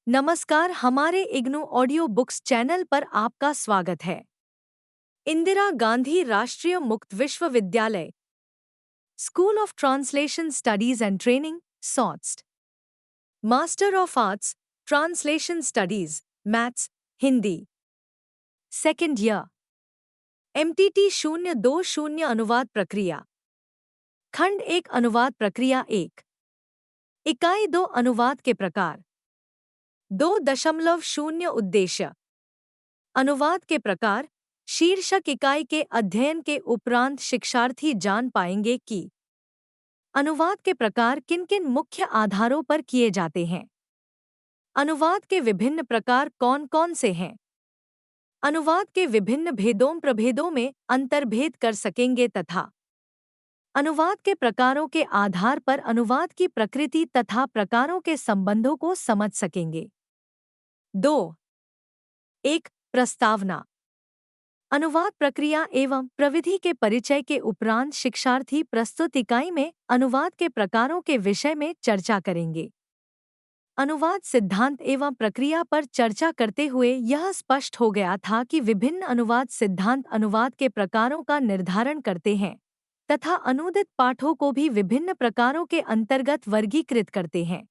नमस्कार, हमारे IGNOU audio books channel पर आपका स्वागत है। Indira Gandhi Rashtriya Mukt Vishwavidyalaya, school of translation studies and training, सॉट्स्ट। Master of arts, translation studies, maths, Hindi. Second year. MTT 020 अनुवाद प्रक्रिया। खंड 1 अनुवाद प्रक्रिया 1। इकाई 2 अनुवाद के प्रकार। 2.0 उद्देश्य। अनुवाद के प्रकार। शीर्षक इकाई के अध्ययन के उपरांत शिक्षार्थी जान पाएंगे कि अनुवाद के प्रकार किन-किन मुख्य आधारों पर किए जाते हैं। अनुवाद के विभिन्न प्रकार कौन-कौन से हैं। अनुवाद के विभिन्न भेदों प्रभेदों में अंतर्भेद कर सकेंगे तथा अनुवाद के प्रकारों के आधार पर अनुवाद की प्रकृति तथा प्रकारों के संबंधों को समझ सकेंगे। 2. 1. प्रस्तावना। अनुवाद प्रक्रिया एवं प्रविधि के परिचय के उपरांत शिक्षार्थी प्रस्तुत इकाई में अनुवाद के प्रकारों के विषय में चर्चा करेंगे। अनुवाद सिद्धांत एवं प्रक्रिया पर चर्चा करते हुए यह स्पष्ट हो गया था कि विभिन्न अनुवाद सिद्धांत अनुवाद के प्रकारों का निर्धारण करते हैं तथा अनूदित पाठों को भी विभिन्न प्रकारों के अंतर्गत वर्गीकृत करते हैं।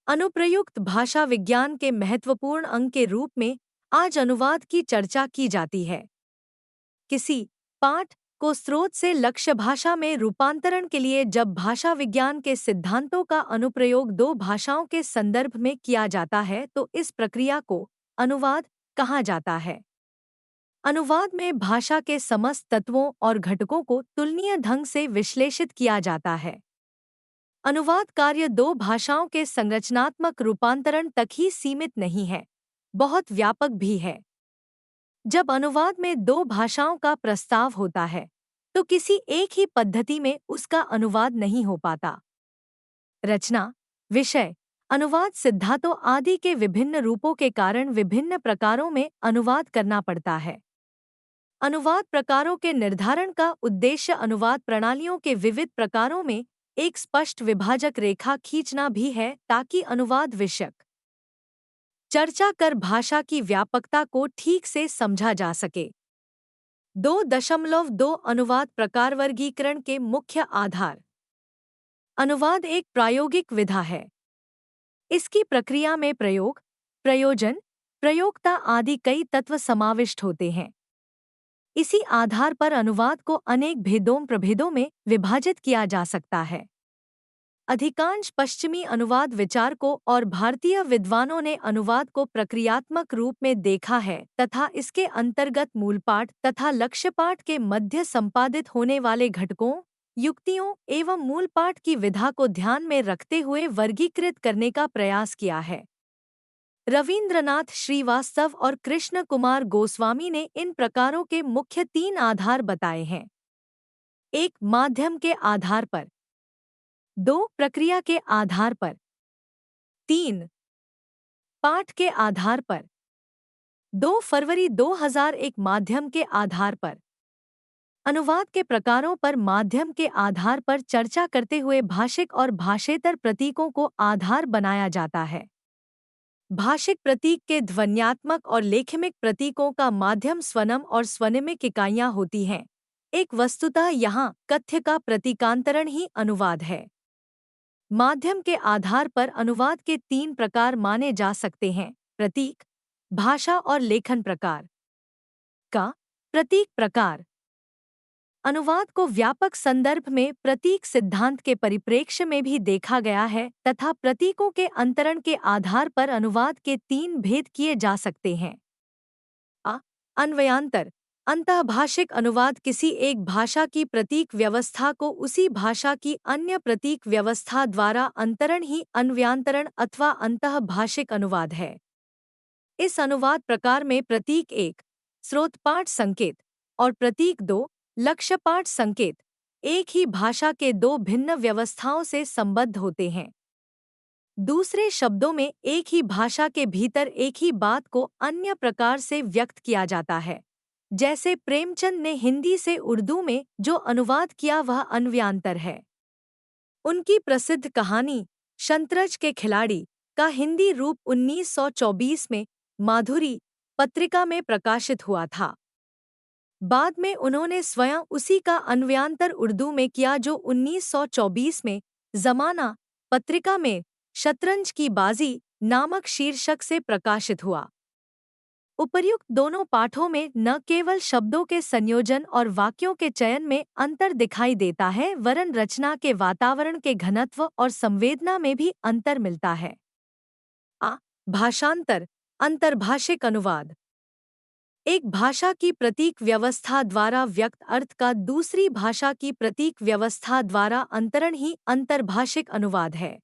अनुप्रयुक्त भाषा विज्ञान के महत्वपूर्ण अंग के रूप में आज अनुवाद की चर्चा की जाती है। किसी पाठ को स्रोत से लक्ष्य भाषा में रूपांतरण के लिए जब भाषा विज्ञान के सिद्धांतों का अनुप्रयोग दो भाषाओं के संदर्भ में किया जाता है तो इस प्रक्रिया को अनुवाद कहा जाता है। अनुवाद में भाषा के समस्त तत्वों और घटकों को तुलनीय ढंग से विश्लेषित किया जाता है। अनुवाद कार्य दो भाषाओं के संरचनात्मक रूपांतरण तक ही सीमित नहीं है, बहुत व्यापक भी है। जब अनुवाद में दो भाषाओं का प्रस्ताव होता है तो किसी एक ही पद्धति में उसका अनुवाद नहीं हो पाता। रचना, विषय, अनुवाद सिद्धांतों आदि के विभिन्न रूपों के कारण विभिन्न प्रकारों में अनुवाद करना पड़ता है। अनुवाद प्रकारों के निर्धारण का उद्देश्य अनुवाद प्रणालियों के विविध प्रकारों में एक स्पष्ट विभाजक रेखा खींचना भी है ताकि अनुवाद विषयक चर्चा कर भाषा की व्यापकता को ठीक से समझा जा सके। 2.2 अनुवाद प्रकार वर्गीकरण के मुख्य आधार। अनुवाद एक प्रायोगिक विधा है। इसकी प्रक्रिया में प्रयोग, प्रयोजन, प्रयोक्ता आदि कई तत्व समाविष्ट होते हैं। इसी आधार पर अनुवाद को अनेक भेदों प्रभेदों में विभाजित किया जा सकता है। अधिकांश पश्चिमी अनुवाद विचारकों और भारतीय विद्वानों ने अनुवाद को प्रक्रियात्मक रूप में देखा है तथा इसके अंतर्गत मूलपाठ तथा लक्ष्यपाठ के मध्य संपादित होने वाले घटकों, युक्तियों एवं मूलपाठ की विधा को ध्यान में रखते हुए वर्गीकृत करने का प्रयास किया है। रवींद्रनाथ श्रीवास्तव और कृष्ण कुमार गोस्वामी ने इन प्रकारों के मुख्य 3 आधार बताए हैं। 1. माध्यम के आधार पर। 2. प्रक्रिया के आधार पर। 3. पाठ के आधार पर। 2 फरवरी 2001 माध्यम के आधार पर। अनुवाद के प्रकारों पर माध्यम के आधार पर चर्चा करते हुए भाषिक और भाषेतर प्रतीकों को आधार बनाया जाता है। भाषिक प्रतीक के ध्वन्यात्मक और लेखमिक प्रतीकों का माध्यम स्वनम और स्वनिमिक इकाइयां होती हैं। एक वस्तुतः यहाँ कथ्य का प्रतीकांतरण ही अनुवाद है। माध्यम के आधार पर अनुवाद के 3 प्रकार माने जा सकते हैं: प्रतीक, भाषा और लेखन प्रकार। का प्रतीक प्रकार। अनुवाद को व्यापक संदर्भ में प्रतीक सिद्धांत के परिप्रेक्ष्य में भी देखा गया है तथा प्रतीकों के अंतरण के आधार पर अनुवाद के 3 भेद किए जा सकते हैं। अ. अन्वयांतर। अंतःभाषिक अनुवाद किसी एक भाषा की प्रतीक व्यवस्था को उसी भाषा की अन्य प्रतीक व्यवस्था द्वारा अंतरण ही अन्वयांतरण अथवा अंतःभाषिक अनुवाद है। इस अनुवाद प्रकार में प्रतीक 1 स्रोतपाठ संकेत और प्रतीक 2 लक्ष्यपाठ संकेत एक ही भाषा के 2 भिन्न व्यवस्थाओं से संबद्ध होते हैं। दूसरे शब्दों में एक ही भाषा के भीतर एक ही बात को अन्य प्रकार से व्यक्त किया जाता है। जैसे प्रेमचंद ने हिंदी से उर्दू में जो अनुवाद किया वह अन्वयांतर है। उनकी प्रसिद्ध कहानी शतरंज के खिलाड़ी का हिंदी रूप 1924 में माधुरी पत्रिका में प्रकाशित हुआ था। बाद में उन्होंने स्वयं उसी का अन्वयांतर उर्दू में किया जो 1924 में ज़माना पत्रिका में शतरंज की बाजी नामक शीर्षक से प्रकाशित हुआ। उपर्युक्त दोनों पाठों में न केवल शब्दों के संयोजन और वाक्यों के चयन में अंतर दिखाई देता है वरन रचना के वातावरण के घनत्व और संवेदना में भी अंतर मिलता है। भाषांतर अंतर्भाषिक अनुवाद एक भाषा की प्रतीक व्यवस्था द्वारा व्यक्त अर्थ का दूसरी भाषा की प्रतीक व्यवस्था द्वारा अंतरण ही अंतर्भाषिक अनुवाद है।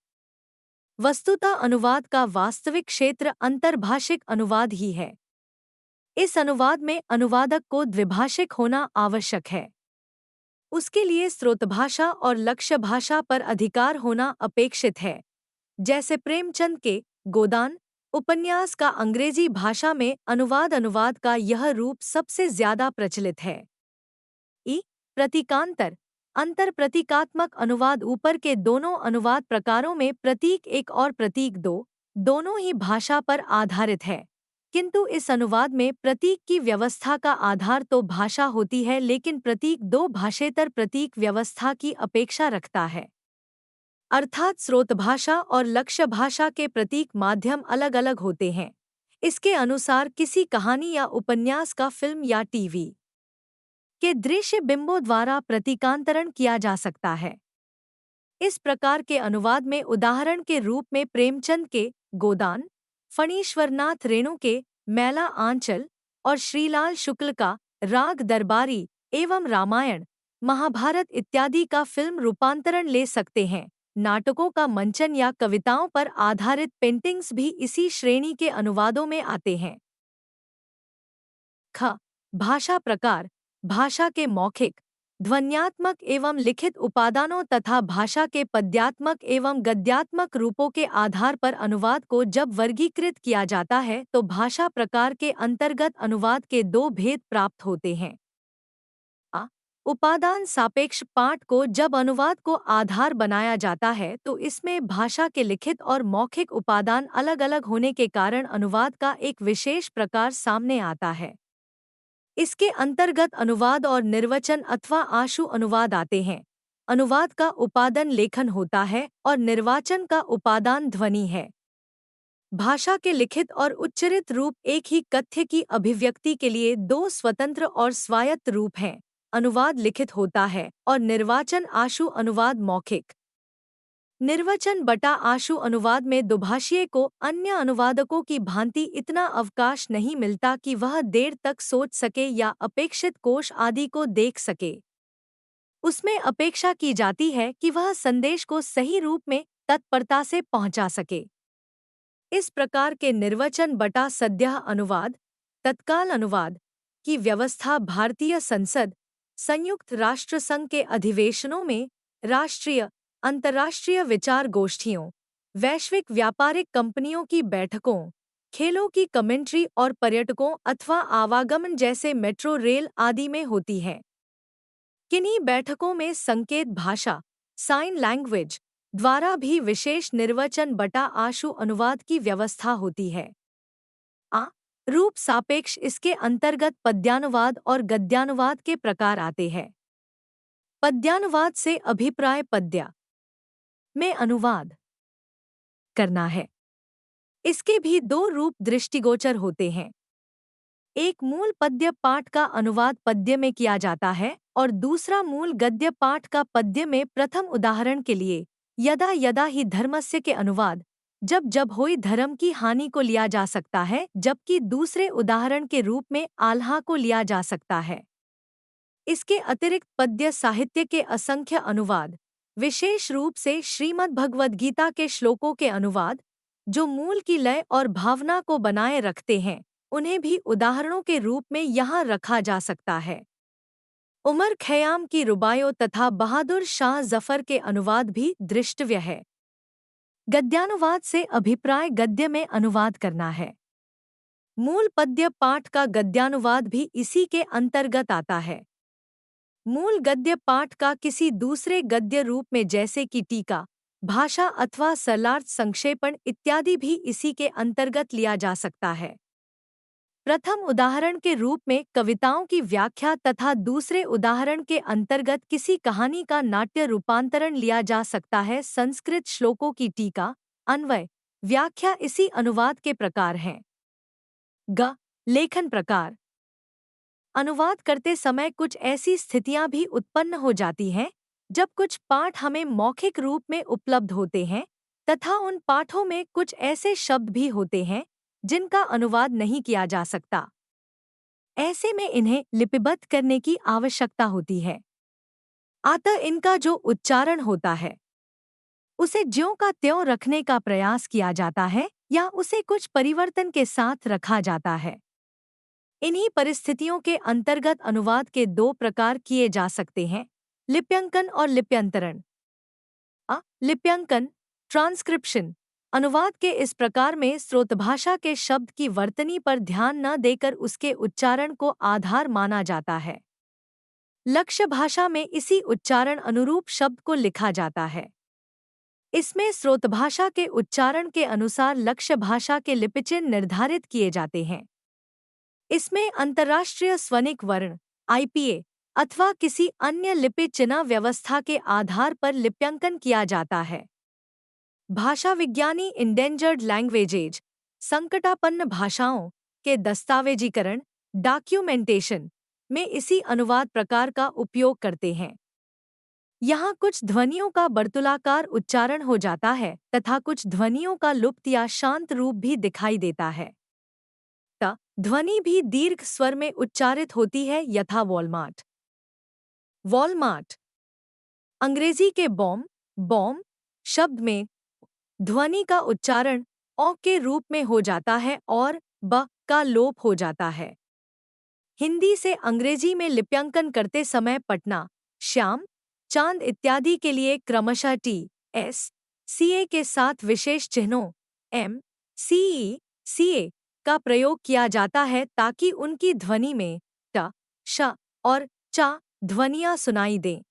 वस्तुतः अनुवाद का वास्तविक क्षेत्र अंतर्भाषिक अनुवाद ही है। इस अनुवाद में अनुवादक को द्विभाषिक होना आवश्यक है। उसके लिए स्रोतभाषा और लक्ष्य भाषा पर अधिकार होना अपेक्षित है। जैसे प्रेमचंद के गोदान उपन्यास का अंग्रेजी भाषा में अनुवाद का यह रूप सबसे ज्यादा प्रचलित है। प्रतीकांतर अंतर प्रतीकात्मक अनुवाद ऊपर के दोनों अनुवाद प्रकारों में प्रतीक 1 और प्रतीक 2 दोनों ही भाषा पर आधारित है, किंतु इस अनुवाद में प्रतीक की व्यवस्था का आधार तो भाषा होती है लेकिन प्रतीक 2 भाषेतर प्रतीक व्यवस्था की अपेक्षा रखता है। अर्थात स्रोत भाषा और लक्ष्य भाषा के प्रतीक माध्यम अलग अलग होते हैं। इसके अनुसार किसी कहानी या उपन्यास का फिल्म या टीवी के दृश्य बिंबों द्वारा प्रतीकांतरण किया जा सकता है। इस प्रकार के अनुवाद में उदाहरण के रूप में प्रेमचंद के गोदान, फणीश्वरनाथ रेणु के मैला आंचल और श्रीलाल शुक्ल का राग दरबारी एवं रामायण, महाभारत इत्यादि का फिल्म रूपांतरण ले सकते हैं। नाटकों का मंचन या कविताओं पर आधारित पेंटिंग्स भी इसी श्रेणी के अनुवादों में आते हैं। भाषा प्रकार भाषा के मौखिक, ध्वन्यात्मक एवं लिखित उपादानों तथा भाषा के पद्यात्मक एवं गद्यात्मक रूपों के आधार पर अनुवाद को जब वर्गीकृत किया जाता है तो भाषा प्रकार के अंतर्गत अनुवाद के 2 भेद प्राप्त होते हैं। उपादान सापेक्ष पाठ को जब अनुवाद को आधार बनाया जाता है तो इसमें भाषा के लिखित और मौखिक उपादान अलग अलग होने के कारण अनुवाद का एक विशेष प्रकार सामने आता है। इसके अंतर्गत अनुवाद और निर्वचन अथवा आशु अनुवाद आते हैं। अनुवाद का उपादान लेखन होता है और निर्वाचन का उपादान ध्वनि है। भाषा के लिखित और उच्चरित रूप एक ही कथ्य की अभिव्यक्ति के लिए 2 स्वतंत्र और स्वायत्त रूप हैं। अनुवाद लिखित होता है और निर्वाचन आशु अनुवाद मौखिक। निर्वचन बटा आशु अनुवाद में दुभाषीय को अन्य अनुवादकों की भांति इतना अवकाश नहीं मिलता कि वह देर तक सोच सके या अपेक्षित कोश आदि को देख सके। उसमें अपेक्षा की जाती है कि वह संदेश को सही रूप में तत्परता से पहुंचा सके। इस प्रकार के निर्वचन बटा सद्यः अनुवाद, तत्काल अनुवाद की व्यवस्था भारतीय संसद, संयुक्त राष्ट्र संघ के अधिवेशनों में, राष्ट्रीय अंतर्राष्ट्रीय विचार गोष्ठियों, वैश्विक व्यापारिक कंपनियों की बैठकों, खेलों की कमेंट्री और पर्यटकों अथवा आवागमन जैसे मेट्रो रेल आदि में होती है। किन्हीं बैठकों में संकेत भाषा, साइन लैंग्वेज द्वारा भी विशेष निर्वचन बटा आशु अनुवाद की व्यवस्था होती है। रूप सापेक्ष इसके अंतर्गत पद्यानुवाद और गद्यानुवाद के प्रकार आते हैं। पद्यानुवाद से अभिप्राय पद्य में अनुवाद करना है। इसके भी 2 रूप दृष्टिगोचर होते हैं। एक मूल पद्य पाठ का अनुवाद पद्य में किया जाता है और दूसरा मूल गद्य पाठ का पद्य में। प्रथम उदाहरण के लिए यदा यदा ही धर्मस्य के अनुवाद जब जब होई धर्म की हानि को लिया जा सकता है, जबकि दूसरे उदाहरण के रूप में आल्हा को लिया जा सकता है। इसके अतिरिक्त पद्य साहित्य के असंख्य अनुवाद, विशेष रूप से श्रीमद् भगवद गीता के श्लोकों के अनुवाद जो मूल की लय और भावना को बनाए रखते हैं, उन्हें भी उदाहरणों के रूप में यहाँ रखा जा सकता है। उमर खयाम की रुबाइयों तथा बहादुर शाह जफर के अनुवाद भी दृष्टव्य है। गद्यानुवाद से अभिप्राय गद्य में अनुवाद करना है। मूल पद्य पाठ का गद्यानुवाद भी इसी के अंतर्गत आता है। मूल गद्य पाठ का किसी दूसरे गद्य रूप में जैसे कि टीका, भाषा अथवा सरलार्थ संक्षेपण इत्यादि भी इसी के अंतर्गत लिया जा सकता है। प्रथम उदाहरण के रूप में कविताओं की व्याख्या तथा दूसरे उदाहरण के अंतर्गत किसी कहानी का नाट्य रूपांतरण लिया जा सकता है। संस्कृत श्लोकों की टीका, अन्वय, व्याख्या इसी अनुवाद के प्रकार हैं। लेखन प्रकार। अनुवाद करते समय कुछ ऐसी स्थितियां भी उत्पन्न हो जाती हैं जब कुछ पाठ हमें मौखिक रूप में उपलब्ध होते हैं तथा उन पाठों में कुछ ऐसे शब्द भी होते हैं जिनका अनुवाद नहीं किया जा सकता। ऐसे में इन्हें लिपिबद्ध करने की आवश्यकता होती है। अतः इनका जो उच्चारण होता है उसे ज्यों का त्यों रखने का प्रयास किया जाता है या उसे कुछ परिवर्तन के साथ रखा जाता है। इन्हीं परिस्थितियों के अंतर्गत अनुवाद के दो प्रकार किए जा सकते हैं, लिप्यंकन और लिप्यंतरण। लिप्यंकन, ट्रांसक्रिप्शन, अनुवाद के इस प्रकार में स्रोतभाषा के शब्द की वर्तनी पर ध्यान न देकर उसके उच्चारण को आधार माना जाता है। लक्ष्य भाषा में इसी उच्चारण अनुरूप शब्द को लिखा जाता है। इसमें स्रोतभाषा के उच्चारण के अनुसार लक्ष्य भाषा के लिपिचिह्न निर्धारित किए जाते हैं। इसमें अंतर्राष्ट्रीय स्वनिक वर्ण (IPA) अथवा किसी अन्य लिपि चिह्न व्यवस्था के आधार पर लिप्यंकन किया जाता है। भाषा विज्ञानी इंडेंजर्ड लैंग्वेजेज, संकटापन्न भाषाओं के दस्तावेजीकरण, डॉक्यूमेंटेशन में इसी अनुवाद प्रकार का उपयोग करते हैं। यहाँ कुछ ध्वनियों का वर्तुलाकार उच्चारण हो जाता है तथा कुछ ध्वनियों का लुप्त या शांत रूप भी दिखाई देता है। ध्वनि भी दीर्घ स्वर में उच्चारित होती है, यथा वॉलमार्ट। वॉलमार्ट। अंग्रेजी के बॉम शब्द में ध्वनि का उच्चारण औ के रूप में हो जाता है और ब का लोप हो जाता है। हिंदी से अंग्रेजी में लिप्यंकन करते समय पटना, श्याम, चांद इत्यादि के लिए क्रमशः TSCA के साथ विशेष चिन्हों MCE का प्रयोग किया जाता है ताकि उनकी ध्वनि में ट, श और च ध्वनियां सुनाई दें।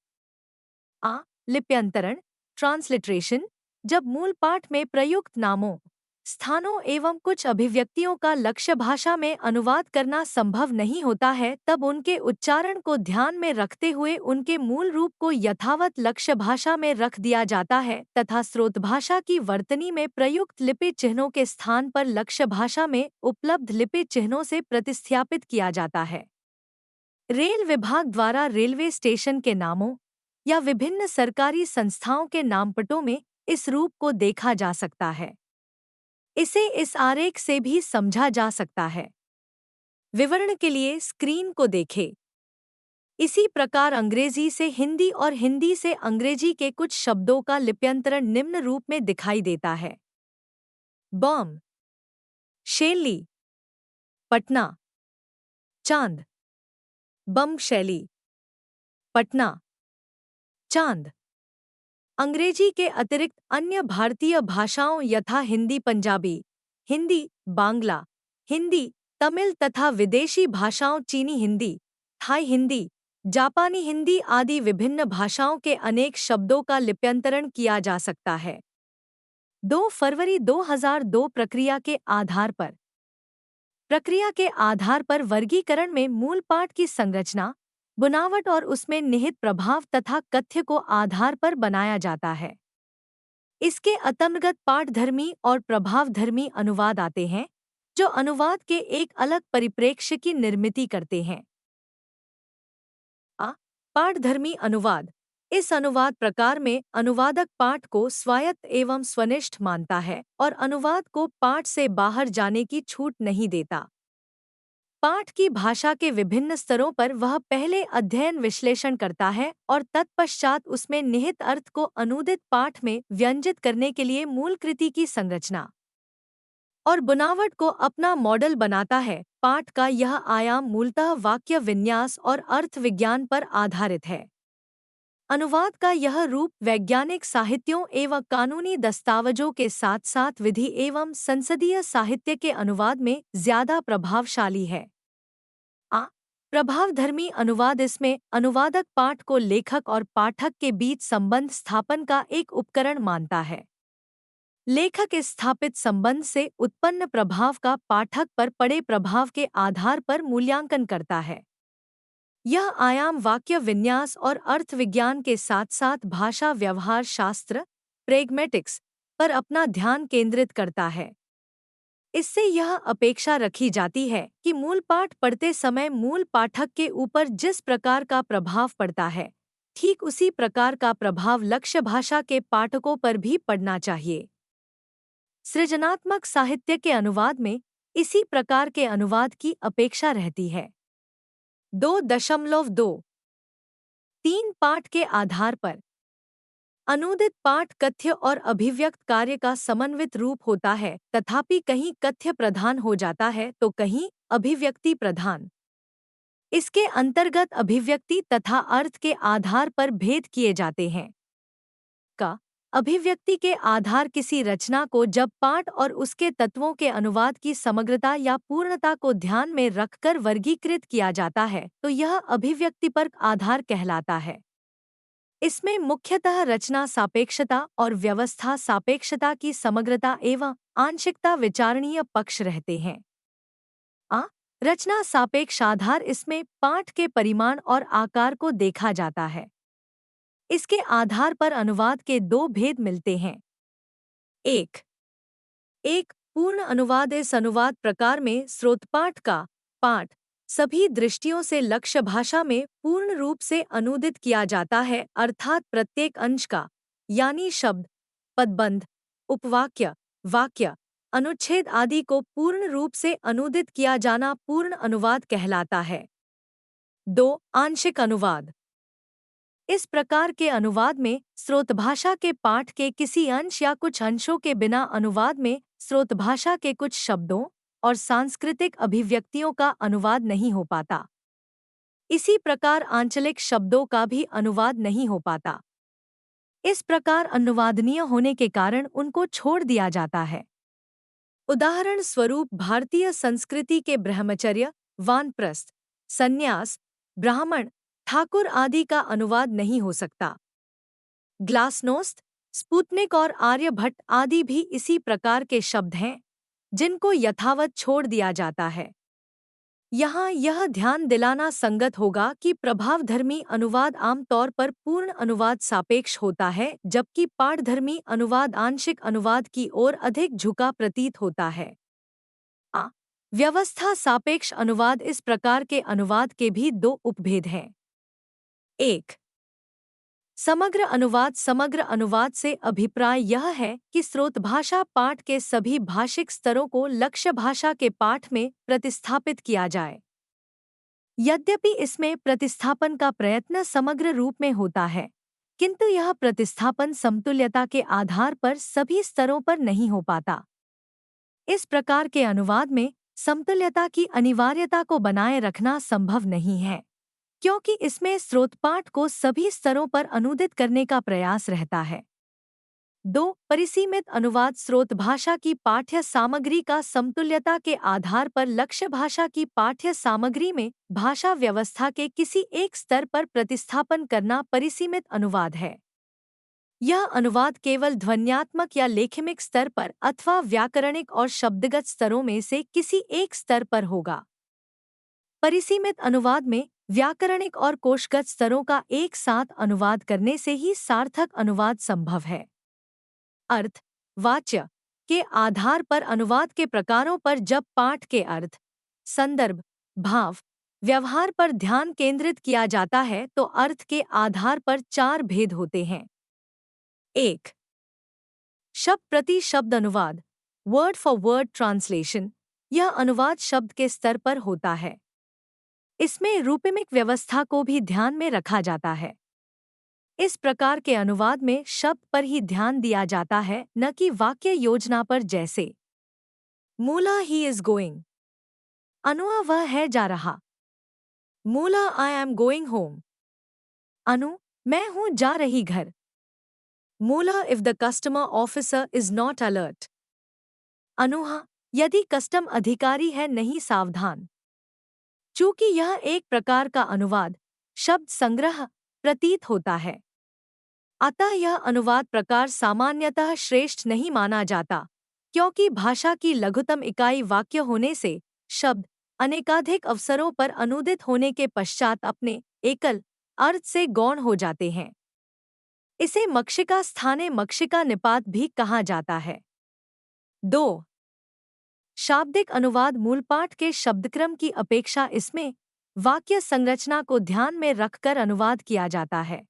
लिप्यंतरण, ट्रांसलिटरेशन, जब मूल पाठ में प्रयुक्त नामों, स्थानों एवं कुछ अभिव्यक्तियों का लक्ष्य भाषा में अनुवाद करना संभव नहीं होता है, तब उनके उच्चारण को ध्यान में रखते हुए उनके मूल रूप को यथावत लक्ष्य भाषा में रख दिया जाता है तथा स्रोत भाषा की वर्तनी में प्रयुक्त लिपि चिह्नों के स्थान पर लक्ष्य भाषा में उपलब्ध लिपि चिह्नों से प्रतिस्थापित किया जाता है। रेल विभाग द्वारा रेलवे स्टेशन के नामों या विभिन्न सरकारी संस्थाओं के नामपटों में इस रूप को देखा जा सकता है। इसे इस आरेख से भी समझा जा सकता है। विवरण के लिए स्क्रीन को देखें। इसी प्रकार अंग्रेजी से हिंदी और हिंदी से अंग्रेजी के कुछ शब्दों का लिप्यंतरण निम्न रूप में दिखाई देता है। बॉम, शैली, पटना, चांद, बम शैली, पटना, चांद। अंग्रेजी के अतिरिक्त अन्य भारतीय भाषाओं यथा हिंदी पंजाबी, हिंदी बांग्ला, हिंदी तमिल तथा विदेशी भाषाओं चीनी हिंदी, थाई हिंदी, जापानी हिंदी आदि विभिन्न भाषाओं के अनेक शब्दों का लिप्यंतरण किया जा सकता है। 2 फरवरी 2002 प्रक्रिया के आधार पर वर्गीकरण में मूल पाठ की संरचना, बुनावट और उसमें निहित प्रभाव तथा कथ्य को आधार पर बनाया जाता है। इसके अंतर्गत पाठधर्मी और प्रभावधर्मी अनुवाद आते हैं, जो अनुवाद के एक अलग परिप्रेक्ष्य की निर्मिति करते हैं। पाठधर्मी अनुवाद। इस अनुवाद प्रकार में अनुवादक पाठ को स्वायत्त एवं स्वनिष्ठ मानता है और अनुवाद को पाठ से बाहर जाने की छूट नहीं देता। पाठ की भाषा के विभिन्न स्तरों पर वह पहले अध्ययन विश्लेषण करता है और तत्पश्चात उसमें निहित अर्थ को अनूदित पाठ में व्यंजित करने के लिए मूल कृति की संरचना और बुनावट को अपना मॉडल बनाता है। पाठ का यह आयाम मूलतः वाक्य विन्यास और अर्थ विज्ञान पर आधारित है। अनुवाद का यह रूप वैज्ञानिक साहित्यों एवं कानूनी दस्तावेजों के साथ साथ विधि एवं संसदीय साहित्य के अनुवाद में ज्यादा प्रभावशाली है। प्रभावधर्मी अनुवाद इसमें अनुवादक पाठ को लेखक और पाठक के बीच संबंध स्थापन का एक उपकरण मानता है। लेखक इस स्थापित संबंध से उत्पन्न प्रभाव का पाठक पर पड़े प्रभाव के आधार पर मूल्यांकन करता है। यह आयाम वाक्य विन्यास और अर्थ विज्ञान के साथ साथ भाषा व्यवहार शास्त्र प्रेगमेटिक्स पर अपना ध्यान केंद्रित करता है। इससे यह अपेक्षा रखी जाती है कि मूल पाठ पढ़ते समय मूल पाठक के ऊपर जिस प्रकार का प्रभाव पड़ता है, ठीक उसी प्रकार का प्रभाव लक्ष्य भाषा के पाठकों पर भी पड़ना चाहिए। सृजनात्मक साहित्य के अनुवाद में इसी प्रकार के अनुवाद की अपेक्षा रहती है। 2.2-3 पाठ के आधार पर अनूदित पाठ कथ्य और अभिव्यक्त कार्य का समन्वित रूप होता है, तथापि कहीं कथ्य प्रधान हो जाता है तो कहीं अभिव्यक्ति प्रधान। इसके अंतर्गत अभिव्यक्ति तथा अर्थ के आधार पर भेद किए जाते हैं। अभिव्यक्ति के आधार किसी रचना को जब पाठ और उसके तत्वों के अनुवाद की समग्रता या पूर्णता को ध्यान में रखकर वर्गीकृत किया जाता है तो यह अभिव्यक्तिपरक आधार कहलाता है। इसमें मुख्यतः रचना सापेक्षता और व्यवस्था सापेक्षता की समग्रता एवं आंशिकता विचारणीय पक्ष रहते हैं। रचना सापेक्ष आधार इसमें पाठ के परिमाण और आकार को देखा जाता है। इसके आधार पर अनुवाद के दो भेद मिलते हैं। एक पूर्ण अनुवाद। इस अनुवाद प्रकार में स्रोतपाठ का पाठ सभी दृष्टियों से लक्ष्य भाषा में पूर्ण रूप से अनुदित किया जाता है, अर्थात प्रत्येक अंश का यानी शब्द, पदबंध, उपवाक्य, वाक्य, अनुच्छेद आदि को पूर्ण रूप से अनुदित किया जाना पूर्ण अनुवाद कहलाता है। 2. आंशिक अनुवाद। इस प्रकार के अनुवाद में स्रोतभाषा के पाठ के किसी अंश या कुछ अंशों के बिना अनुवाद में स्रोतभाषा के कुछ शब्दों और सांस्कृतिक अभिव्यक्तियों का अनुवाद नहीं हो पाता। इसी प्रकार आंचलिक शब्दों का भी अनुवाद नहीं हो पाता। इस प्रकार अनुवादनीय होने के कारण उनको छोड़ दिया जाता है। उदाहरण स्वरूप भारतीय संस्कृति के ब्रह्मचर्य, वानप्रस्थ, संन्यास, ब्राह्मण, ठाकुर आदि का अनुवाद नहीं हो सकता। ग्लासनोस्त, स्पुतनिक और आर्यभट्ट आदि भी इसी प्रकार के शब्द हैं जिनको यथावत छोड़ दिया जाता है। यहाँ यह ध्यान दिलाना संगत होगा कि प्रभावधर्मी अनुवाद आमतौर पर पूर्ण अनुवाद सापेक्ष होता है, जबकि पाठधर्मी अनुवाद आंशिक अनुवाद की ओर अधिक झुका प्रतीत होता है। व्यवस्था सापेक्ष अनुवाद। इस प्रकार के अनुवाद के भी दो उपभेद हैं। 1. समग्र अनुवाद। समग्र अनुवाद से अभिप्राय यह है कि स्रोतभाषा पाठ के सभी भाषिक स्तरों को लक्ष्य भाषा के पाठ में प्रतिस्थापित किया जाए। यद्यपि इसमें प्रतिस्थापन का प्रयत्न समग्र रूप में होता है, किंतु यह प्रतिस्थापन समतुल्यता के आधार पर सभी स्तरों पर नहीं हो पाता। इस प्रकार के अनुवाद में समतुल्यता की अनिवार्यता को बनाए रखना संभव नहीं है, क्योंकि इसमें स्रोतपाठ को सभी स्तरों पर अनुदित करने का प्रयास रहता है। 2. परिसीमित अनुवाद। स्रोत भाषा की पाठ्य सामग्री का समतुल्यता के आधार पर लक्ष्य भाषा की पाठ्य सामग्री में भाषा व्यवस्था के किसी एक स्तर पर प्रतिस्थापन करना परिसीमित अनुवाद है। यह अनुवाद केवल ध्वन्यात्मक या लेखिमिक स्तर पर अथवा व्याकरणिक और शब्दगत स्तरों में से किसी एक स्तर पर होगा। परिसीमित अनुवाद में व्याकरणिक और कोशगत स्तरों का एक साथ अनुवाद करने से ही सार्थक अनुवाद संभव है। अर्थ, वाच्य के आधार पर अनुवाद के प्रकारों पर जब पाठ के अर्थ, संदर्भ, भाव, व्यवहार पर ध्यान केंद्रित किया जाता है तो अर्थ के आधार पर 4 भेद होते हैं। 1. शब्द प्रति शब्द अनुवाद, वर्ड फॉर वर्ड ट्रांसलेशन। यह अनुवाद शब्द के स्तर पर होता है। इसमें रूपमिक व्यवस्था को भी ध्यान में रखा जाता है। इस प्रकार के अनुवाद में शब्द पर ही ध्यान दिया जाता है, न कि वाक्य योजना पर, जैसे मूला ही इज गोइंग, अनुआ वह है जा रहा। मूला आई एम गोइंग होम, अनु मैं हूं जा रही घर। मूला if the customer officer is not alert, अनुहा यदि कस्टम अधिकारी है नहीं सावधान। चूंकि यह एक प्रकार का अनुवाद शब्द संग्रह प्रतीत होता है, अतः यह अनुवाद प्रकार सामान्यतः श्रेष्ठ नहीं माना जाता, क्योंकि भाषा की लघुतम इकाई वाक्य होने से शब्द अनेकाधिक अवसरों पर अनुदित होने के पश्चात अपने एकल अर्थ से गौण हो जाते हैं। इसे मक्षिका स्थाने मक्षिका निपात भी कहा जाता है। 2. शाब्दिक अनुवाद मूलपाठ के शब्दक्रम की अपेक्षा इसमें वाक्य संरचना को ध्यान में रखकर अनुवाद किया जाता है।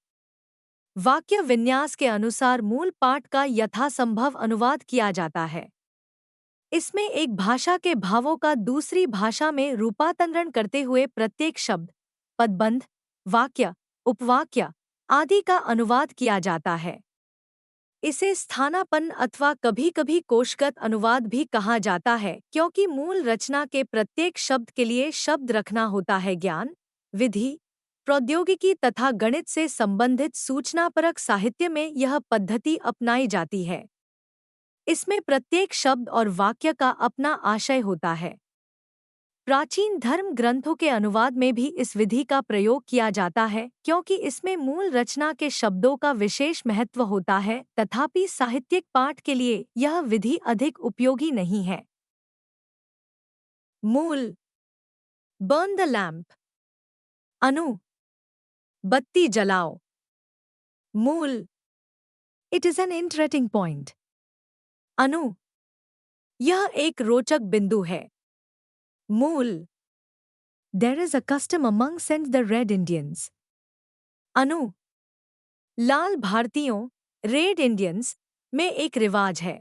वाक्य विन्यास के अनुसार मूल पाठ का यथासंभव अनुवाद किया जाता है। इसमें एक भाषा के भावों का दूसरी भाषा में रूपांतरण करते हुए प्रत्येक शब्द, पदबंध, वाक्य, उपवाक्य आदि का अनुवाद किया जाता है। इसे स्थानापन्न अथवा कभी-कभी कोशगत अनुवाद भी कहा जाता है, क्योंकि मूल रचना के प्रत्येक शब्द के लिए शब्द रखना होता है। ज्ञान, विधि, प्रौद्योगिकी तथा गणित से संबंधित सूचनापरक साहित्य में यह पद्धति अपनाई जाती है। इसमें प्रत्येक शब्द और वाक्य का अपना आशय होता है। प्राचीन धर्म ग्रंथों के अनुवाद में भी इस विधि का प्रयोग किया जाता है, क्योंकि इसमें मूल रचना के शब्दों का विशेष महत्व होता है। तथापि साहित्यिक पाठ के लिए यह विधि अधिक उपयोगी नहीं है। मूल बर्न द लैम्प, अनु बत्ती जलाओ। मूल it is an interesting point. अनु यह एक रोचक बिंदु है। मूल there is a custom amongst the Red Indians. अनु लाल भारतीयों रेड इंडियंस में एक रिवाज है।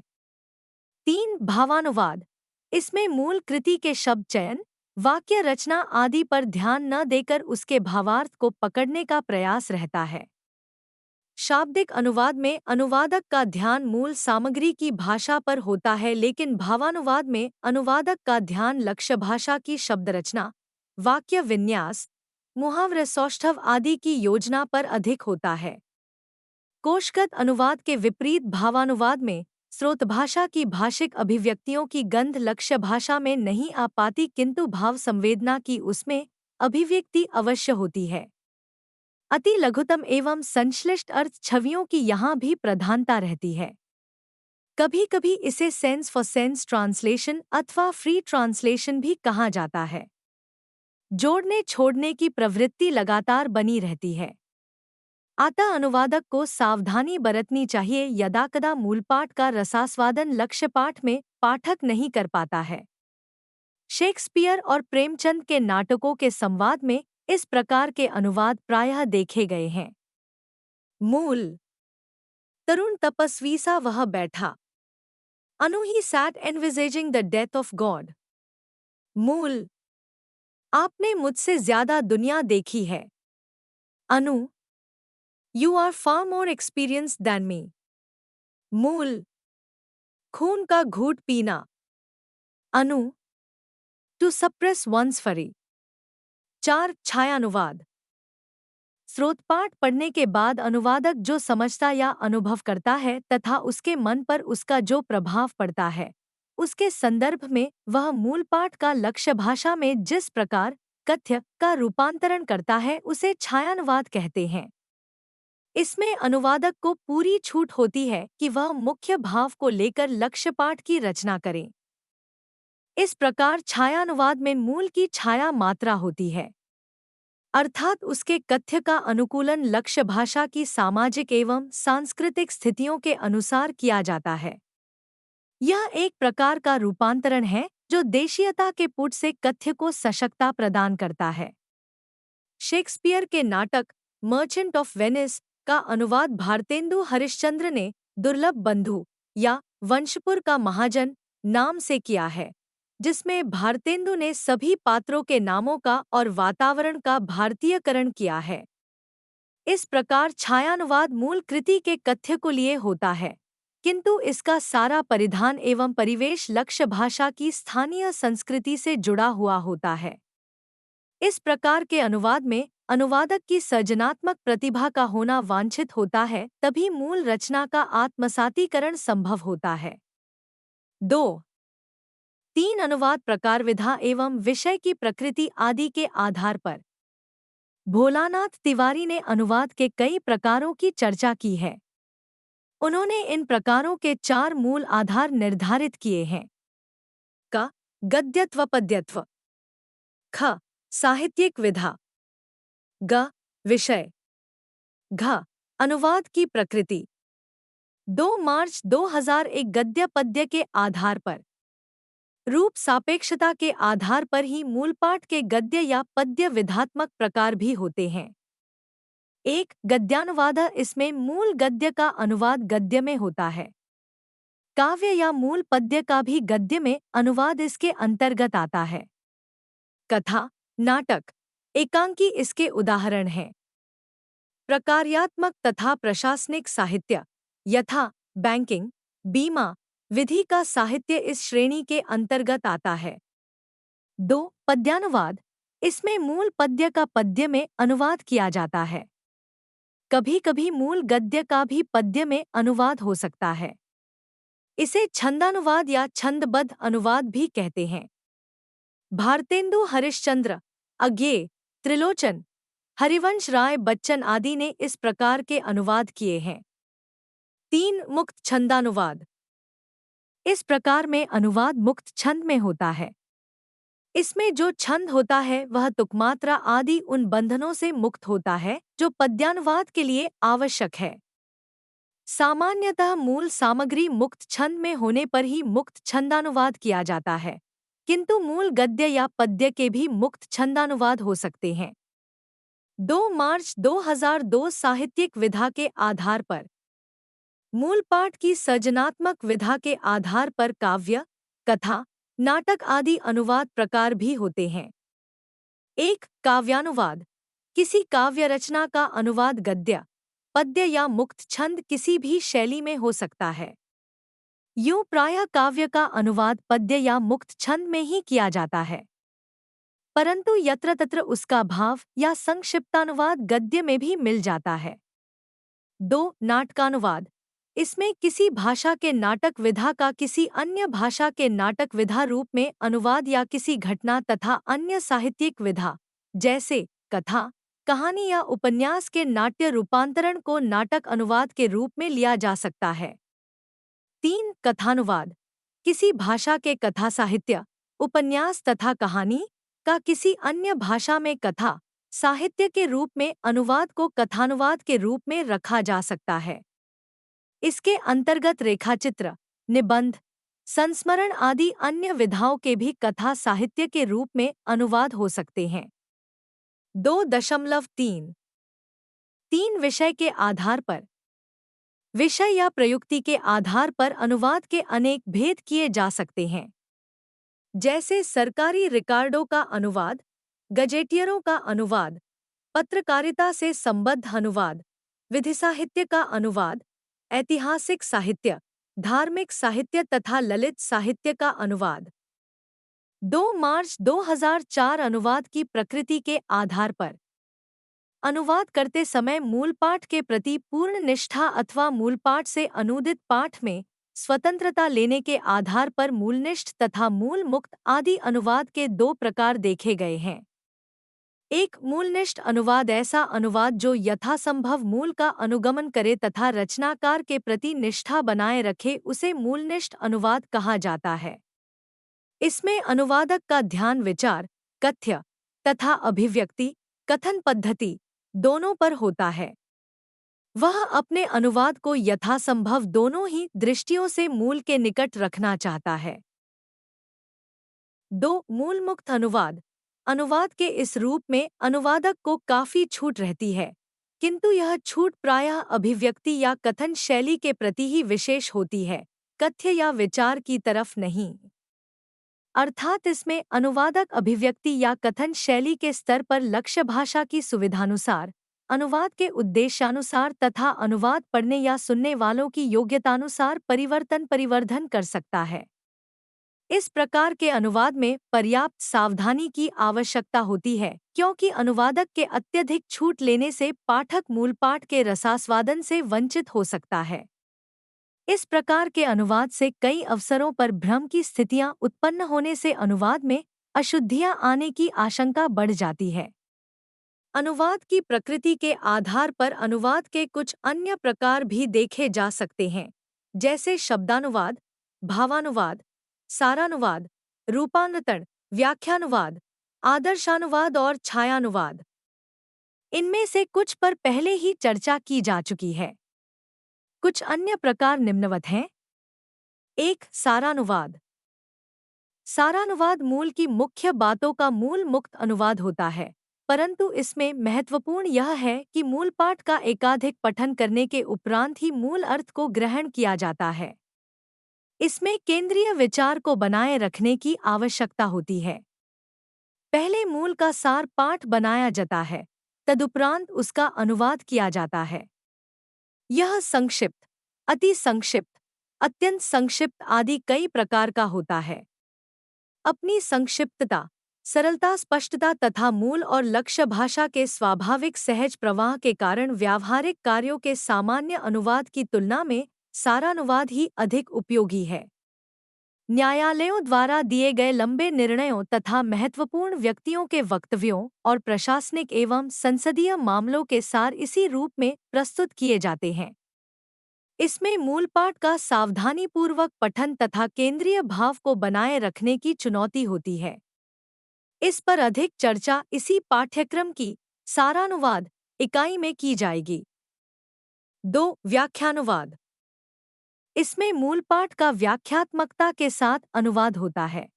3. भावानुवाद, इसमें मूल कृति के शब्द चयन, वाक्य रचना आदि पर ध्यान न देकर उसके भावार्थ को पकड़ने का प्रयास रहता है। शाब्दिक अनुवाद में अनुवादक का ध्यान मूल सामग्री की भाषा पर होता है, लेकिन भावानुवाद में अनुवादक का ध्यान लक्ष्य भाषा की शब्द रचना, वाक्य विन्यास, मुहावरे सौष्ठव आदि की योजना पर अधिक होता है। कोशगत अनुवाद के विपरीत भावानुवाद में स्रोत भाषा की भाषिक अभिव्यक्तियों की गंध लक्ष्य भाषा में नहीं आ पाती, किंतु भाव संवेदना की उसमें अभिव्यक्ति अवश्य होती है। अति लघुतम एवं संश्लिष्ट अर्थ छवियों की यहाँ भी प्रधानता रहती है। कभी कभी इसे सेंस फॉर सेंस ट्रांसलेशन अथवा फ्री ट्रांसलेशन भी कहा जाता है। जोड़ने छोड़ने की प्रवृत्ति लगातार बनी रहती है, अतः अनुवादक को सावधानी बरतनी चाहिए। यदाकदा मूलपाठ का रसास्वादन लक्ष्य पाठ में पाठक नहीं कर पाता है। शेक्सपियर और प्रेमचंद के नाटकों के संवाद में इस प्रकार के अनुवाद प्रायः देखे गए हैं। मूल तरुण तपस्वी सा वह बैठा। अनु he sat envisaging the death of God. मूल आपने मुझसे ज्यादा दुनिया देखी है। अनु you are far more experienced than me. मूल खून का घूंट पीना। अनु टू सप्रेस वंस फरी। 4. छायानुवाद, स्रोतपाठ पढ़ने के बाद अनुवादक जो समझता या अनुभव करता है तथा उसके मन पर उसका जो प्रभाव पड़ता है, उसके संदर्भ में वह मूलपाठ का लक्ष्य भाषा में जिस प्रकार कथ्य का रूपांतरण करता है, उसे छायानुवाद कहते हैं। इसमें अनुवादक को पूरी छूट होती है कि वह मुख्य भाव को लेकर लक्ष्य पाठ की रचना करे। इस प्रकार छायानुवाद में मूल की छाया मात्रा होती है, अर्थात उसके कथ्य का अनुकूलन लक्ष्य भाषा की सामाजिक एवं सांस्कृतिक स्थितियों के अनुसार किया जाता है। यह एक प्रकार का रूपांतरण है जो देशीयता के पुट से कथ्य को सशक्ता प्रदान करता है। शेक्सपियर के नाटक मर्चेंट ऑफ वेनिस का अनुवाद भारतेंदु हरिश्चंद्र ने दुर्लभ बंधु या वंशपुर का महाजन नाम से किया है, जिसमें भारतेंदु ने सभी पात्रों के नामों का और वातावरण का भारतीयकरण किया है। इस प्रकार छायानुवाद मूल कृति के कथ्य को लिए होता है, किंतु इसका सारा परिधान एवं परिवेश लक्ष्य भाषा की स्थानीय संस्कृति से जुड़ा हुआ होता है। इस प्रकार के अनुवाद में अनुवादक की सृजनात्मक प्रतिभा का होना वांछित होता है, तभी मूल रचना का आत्मसातीकरण संभव होता है। 2. 3 अनुवाद प्रकार विधा एवं विषय की प्रकृति आदि के आधार पर भोलानाथ तिवारी ने अनुवाद के कई प्रकारों की चर्चा की है। उन्होंने इन प्रकारों के 4 मूल आधार निर्धारित किए हैं। क गद्यत्व पद्यत्व, ख साहित्यिक विधा, ग विषय, घ अनुवाद की प्रकृति। 2 मार्च 2001 गद्य पद्य के आधार पर रूप सापेक्षता के आधार पर ही मूलपाठ के गद्य या पद्य विधात्मक प्रकार भी होते हैं। 1 गद्यानुवाद, इसमें मूल गद्य का अनुवाद गद्य में होता है। काव्य या मूल पद्य का भी गद्य में अनुवाद इसके अंतर्गत आता है। कथा, नाटक, एकांकी इसके उदाहरण हैं। प्रकार्यात्मक तथा प्रशासनिक साहित्य यथा बैंकिंग, बीमा, विधि का साहित्य इस श्रेणी के अंतर्गत आता है। 2 पद्यानुवाद, इसमें मूल पद्य का पद्य में अनुवाद किया जाता है। कभी कभी मूल गद्य का भी पद्य में अनुवाद हो सकता है। इसे छंदानुवाद या छंदबद्ध अनुवाद भी कहते हैं। भारतेंदु हरिश्चंद्र, अज्ञेय, त्रिलोचन, हरिवंश राय बच्चन आदि ने इस प्रकार के अनुवाद किए हैं। 3 मुक्त छंदानुवाद, इस प्रकार में अनुवाद मुक्त छंद में होता है। इसमें जो छंद होता है वह तुकमात्रा आदि उन बंधनों से मुक्त होता है जो पद्यानुवाद के लिए आवश्यक है। सामान्यतः मूल सामग्री मुक्त छंद में होने पर ही मुक्त छंदानुवाद किया जाता है, किंतु मूल गद्य या पद्य के भी मुक्त छंदानुवाद हो सकते हैं। 2 मार्च 2002 साहित्यिक विधा के आधार पर मूल पाठ की सृजनात्मक विधा के आधार पर काव्य, कथा, नाटक आदि अनुवाद प्रकार भी होते हैं। 1 काव्यानुवाद, किसी काव्य रचना का अनुवाद गद्य, पद्य या मुक्त छंद किसी भी शैली में हो सकता है। यूं प्रायः काव्य का अनुवाद पद्य या मुक्त छंद में ही किया जाता है, परंतु यत्र तत्र उसका भाव या संक्षिप्तानुवाद गद्य में भी मिल जाता है। 2 नाटकानुवाद, इसमें किसी भाषा के नाटक विधा का किसी अन्य भाषा के नाटक विधा रूप में अनुवाद या किसी घटना तथा अन्य साहित्यिक विधा जैसे कथा, कहानी या उपन्यास के नाट्य रूपांतरण को नाटक अनुवाद के रूप में लिया जा सकता है। 3 कथानुवाद, किसी भाषा के कथा साहित्य, उपन्यास तथा कहानी का किसी अन्य भाषा में कथा साहित्य के रूप में अनुवाद को कथानुवाद के रूप में रखा जा सकता है। इसके अंतर्गत रेखाचित्र, निबंध, संस्मरण आदि अन्य विधाओं के भी कथा साहित्य के रूप में अनुवाद हो सकते हैं। 2.3 विषय के आधार पर, विषय या प्रयुक्ति के आधार पर अनुवाद के अनेक भेद किए जा सकते हैं, जैसे सरकारी रिकॉर्डों का अनुवाद, गजेटियरों का अनुवाद, पत्रकारिता से संबद्ध अनुवाद, विधि साहित्य का अनुवाद, ऐतिहासिक साहित्य, धार्मिक साहित्य तथा ललित साहित्य का अनुवाद। 2 मार्च 2004 अनुवाद की प्रकृति के आधार पर अनुवाद करते समय मूल पाठ के प्रति पूर्ण निष्ठा अथवा मूल पाठ से अनूदित पाठ में स्वतंत्रता लेने के आधार पर मूलनिष्ठ तथा मूल मुक्त आदि अनुवाद के 2 प्रकार देखे गए हैं। 1 मूलनिष्ठ अनुवाद, ऐसा अनुवाद जो यथासंभव मूल का अनुगमन करे तथा रचनाकार के प्रति निष्ठा बनाए रखे, उसे मूलनिष्ठ अनुवाद कहा जाता है। इसमें अनुवादक का ध्यान विचार, कथ्य तथा अभिव्यक्ति, कथन पद्धति दोनों पर होता है। वह अपने अनुवाद को यथासंभव दोनों ही दृष्टियों से मूल के निकट रखना चाहता है। 2 मूल मुक्त अनुवाद, अनुवाद के इस रूप में अनुवादक को काफी छूट रहती है, किंतु यह छूट प्रायः अभिव्यक्ति या कथन शैली के प्रति ही विशेष होती है, कथ्य या विचार की तरफ नहीं। अर्थात इसमें अनुवादक अभिव्यक्ति या कथन शैली के स्तर पर लक्ष्य भाषा की सुविधानुसार, अनुवाद के उद्देश्यानुसार तथा अनुवाद पढ़ने या सुनने वालों की योग्यतानुसार परिवर्धन कर सकता है। इस प्रकार के अनुवाद में पर्याप्त सावधानी की आवश्यकता होती है, क्योंकि अनुवादक के अत्यधिक छूट लेने से पाठक मूल पाठ के रसास्वादन से वंचित हो सकता है। इस प्रकार के अनुवाद से कई अवसरों पर भ्रम की स्थितियां उत्पन्न होने से अनुवाद में अशुद्धियां आने की आशंका बढ़ जाती है। अनुवाद की प्रकृति के आधार पर अनुवाद के कुछ अन्य प्रकार भी देखे जा सकते हैं, जैसे शब्दानुवाद, भावानुवाद, सारानुवाद, रूपांतरण, व्याख्यानुवाद, आदर्शानुवाद और छायानुवाद। इनमें से कुछ पर पहले ही चर्चा की जा चुकी है। कुछ अन्य प्रकार निम्नवत हैं। 1. सारानुवाद। सारानुवाद मूल की मुख्य बातों का मूल मुक्त अनुवाद होता है, परंतु इसमें महत्वपूर्ण यह है कि मूल पाठ का एकाधिक पठन करने के उपरांत ही मूल अर्थ को ग्रहण किया जाता है। इसमें केंद्रीय विचार को बनाए रखने की आवश्यकता होती है। पहले मूल का सार पाठ बनाया जाता है, तदुपरांत उसका अनुवाद किया जाता है। यह संक्षिप्त, अति संक्षिप्त, अत्यंत संक्षिप्त आदि कई प्रकार का होता है। अपनी संक्षिप्तता, सरलता, स्पष्टता तथा मूल और लक्ष्य भाषा के स्वाभाविक सहज प्रवाह के कारण व्यावहारिक कार्यों के सामान्य अनुवाद की तुलना में सारानुवाद ही अधिक उपयोगी है। न्यायालयों द्वारा दिए गए लंबे निर्णयों तथा महत्वपूर्ण व्यक्तियों के वक्तव्यों और प्रशासनिक एवं संसदीय मामलों के सार इसी रूप में प्रस्तुत किए जाते हैं। इसमें मूल पाठ का सावधानीपूर्वक पठन तथा केंद्रीय भाव को बनाए रखने की चुनौती होती है। इस पर अधिक चर्चा इसी पाठ्यक्रम की सारानुवाद इकाई में की जाएगी। 2. व्याख्यानुवाद। इसमें मूल पाठ का व्याख्यात्मकता के साथ अनुवाद होता है।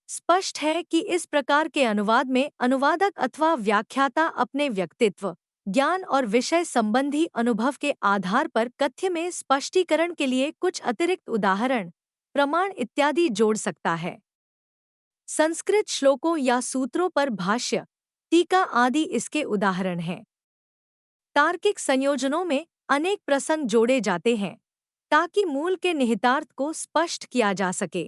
स्पष्ट है कि इस प्रकार के अनुवाद में अनुवादक अथवा व्याख्याता अपने व्यक्तित्व, ज्ञान और विषय संबंधी अनुभव के आधार पर कथ्य में स्पष्टीकरण के लिए कुछ अतिरिक्त उदाहरण, प्रमाण इत्यादि जोड़ सकता है। संस्कृत श्लोकों या सूत्रों पर भाष्य, टीका आदि इसके उदाहरण हैं। तार्किक संयोजनों में अनेक प्रसंग जोड़े जाते हैं ताकि मूल के निहितार्थ को स्पष्ट किया जा सके।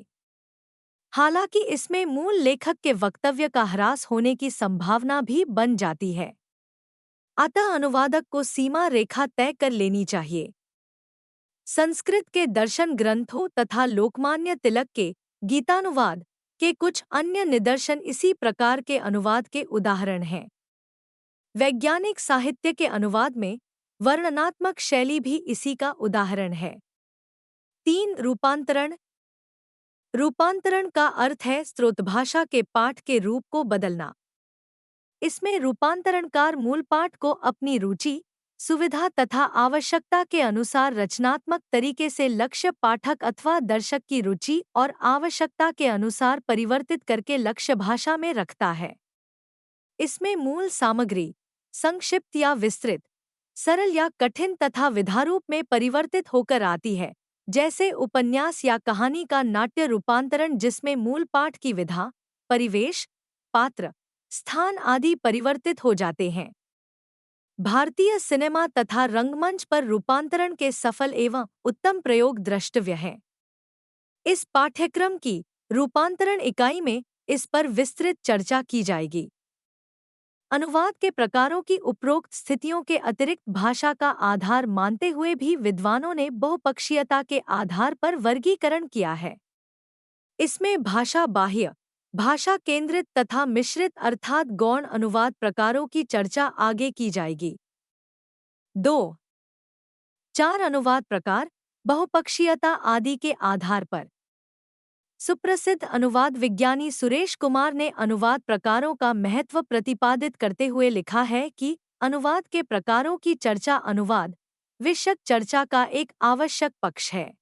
हालांकि इसमें मूल लेखक के वक्तव्य का ह्रास होने की संभावना भी बन जाती है। अतः अनुवादक को सीमा रेखा तय कर लेनी चाहिए। संस्कृत के दर्शन ग्रंथों तथा लोकमान्य तिलक के गीतानुवाद के कुछ अन्य निदर्शन इसी प्रकार के अनुवाद के उदाहरण हैं। वैज्ञानिक साहित्य के अनुवाद में वर्णनात्मक शैली भी इसी का उदाहरण है। 3. रूपांतरण। रूपांतरण का अर्थ है स्रोतभाषा के पाठ के रूप को बदलना। इसमें रूपांतरणकार मूल पाठ को अपनी रुचि, सुविधा तथा आवश्यकता के अनुसार रचनात्मक तरीके से लक्ष्य पाठक अथवा दर्शक की रुचि और आवश्यकता के अनुसार परिवर्तित करके लक्ष्य भाषा में रखता है। इसमें मूल सामग्री संक्षिप्त या विस्तृत, सरल या कठिन तथा विधारूप में परिवर्तित होकर आती है, जैसे उपन्यास या कहानी का नाट्य रूपांतरण जिसमें मूल पाठ की विधा, परिवेश, पात्र, स्थान आदि परिवर्तित हो जाते हैं। भारतीय सिनेमा तथा रंगमंच पर रूपांतरण के सफल एवं उत्तम प्रयोग द्रष्टव्य हैं। इस पाठ्यक्रम की रूपांतरण इकाई में इस पर विस्तृत चर्चा की जाएगी। अनुवाद के प्रकारों की उपरोक्त स्थितियों के अतिरिक्त भाषा का आधार मानते हुए भी विद्वानों ने बहुपक्षीयता के आधार पर वर्गीकरण किया है। इसमें भाषा बाह्य, भाषा केंद्रित तथा मिश्रित अर्थात गौण अनुवाद प्रकारों की चर्चा आगे की जाएगी। 2. 4 अनुवाद प्रकार बहुपक्षीयता आदि के आधार पर। सुप्रसिद्ध अनुवाद विज्ञानी सुरेश कुमार ने अनुवाद प्रकारों का महत्व प्रतिपादित करते हुए लिखा है कि अनुवाद के प्रकारों की चर्चा अनुवाद विषयक चर्चा का एक आवश्यक पक्ष है।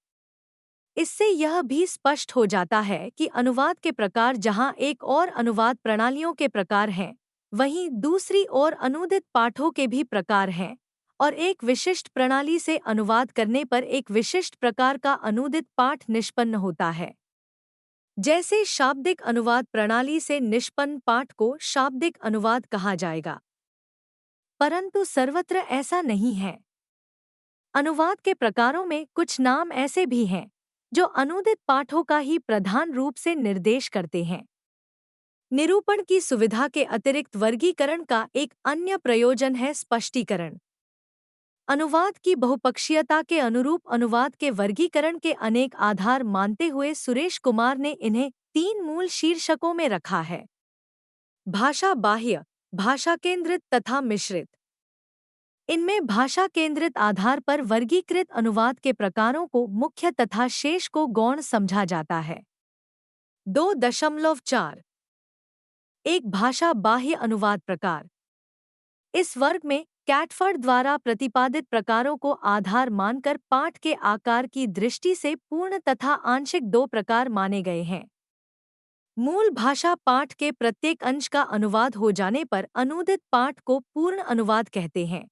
इससे यह भी स्पष्ट हो जाता है कि अनुवाद के प्रकार जहां एक और अनुवाद प्रणालियों के प्रकार हैं, वहीं दूसरी ओर अनूदित पाठों के भी प्रकार हैं और एक विशिष्ट प्रणाली से अनुवाद करने पर एक विशिष्ट प्रकार का अनूदित पाठ निष्पन्न होता है। जैसे शाब्दिक अनुवाद प्रणाली से निष्पन्न पाठ को शाब्दिक अनुवाद कहा जाएगा, परंतु सर्वत्र ऐसा नहीं है। अनुवाद के प्रकारों में कुछ नाम ऐसे भी हैं जो अनूदित पाठों का ही प्रधान रूप से निर्देश करते हैं। निरूपण की सुविधा के अतिरिक्त वर्गीकरण का एक अन्य प्रयोजन है स्पष्टीकरण। अनुवाद की बहुपक्षीयता के अनुरूप अनुवाद के वर्गीकरण के अनेक आधार मानते हुए सुरेश कुमार ने इन्हें 3 मूल शीर्षकों में रखा है: भाषा बाह्य, भाषा केंद्रित तथा मिश्रित। इनमें भाषा केंद्रित आधार पर वर्गीकृत अनुवाद के प्रकारों को मुख्य तथा शेष को गौण समझा जाता है। 2.4 एक भाषा बाह्य अनुवाद प्रकार। इस वर्ग में कैटफर्ड द्वारा प्रतिपादित प्रकारों को आधार मानकर पाठ के आकार की दृष्टि से पूर्ण तथा आंशिक 2 प्रकार माने गए हैं। मूल भाषा पाठ के प्रत्येक अंश का अनुवाद हो जाने पर अनूदित पाठ को पूर्ण अनुवाद कहते हैं।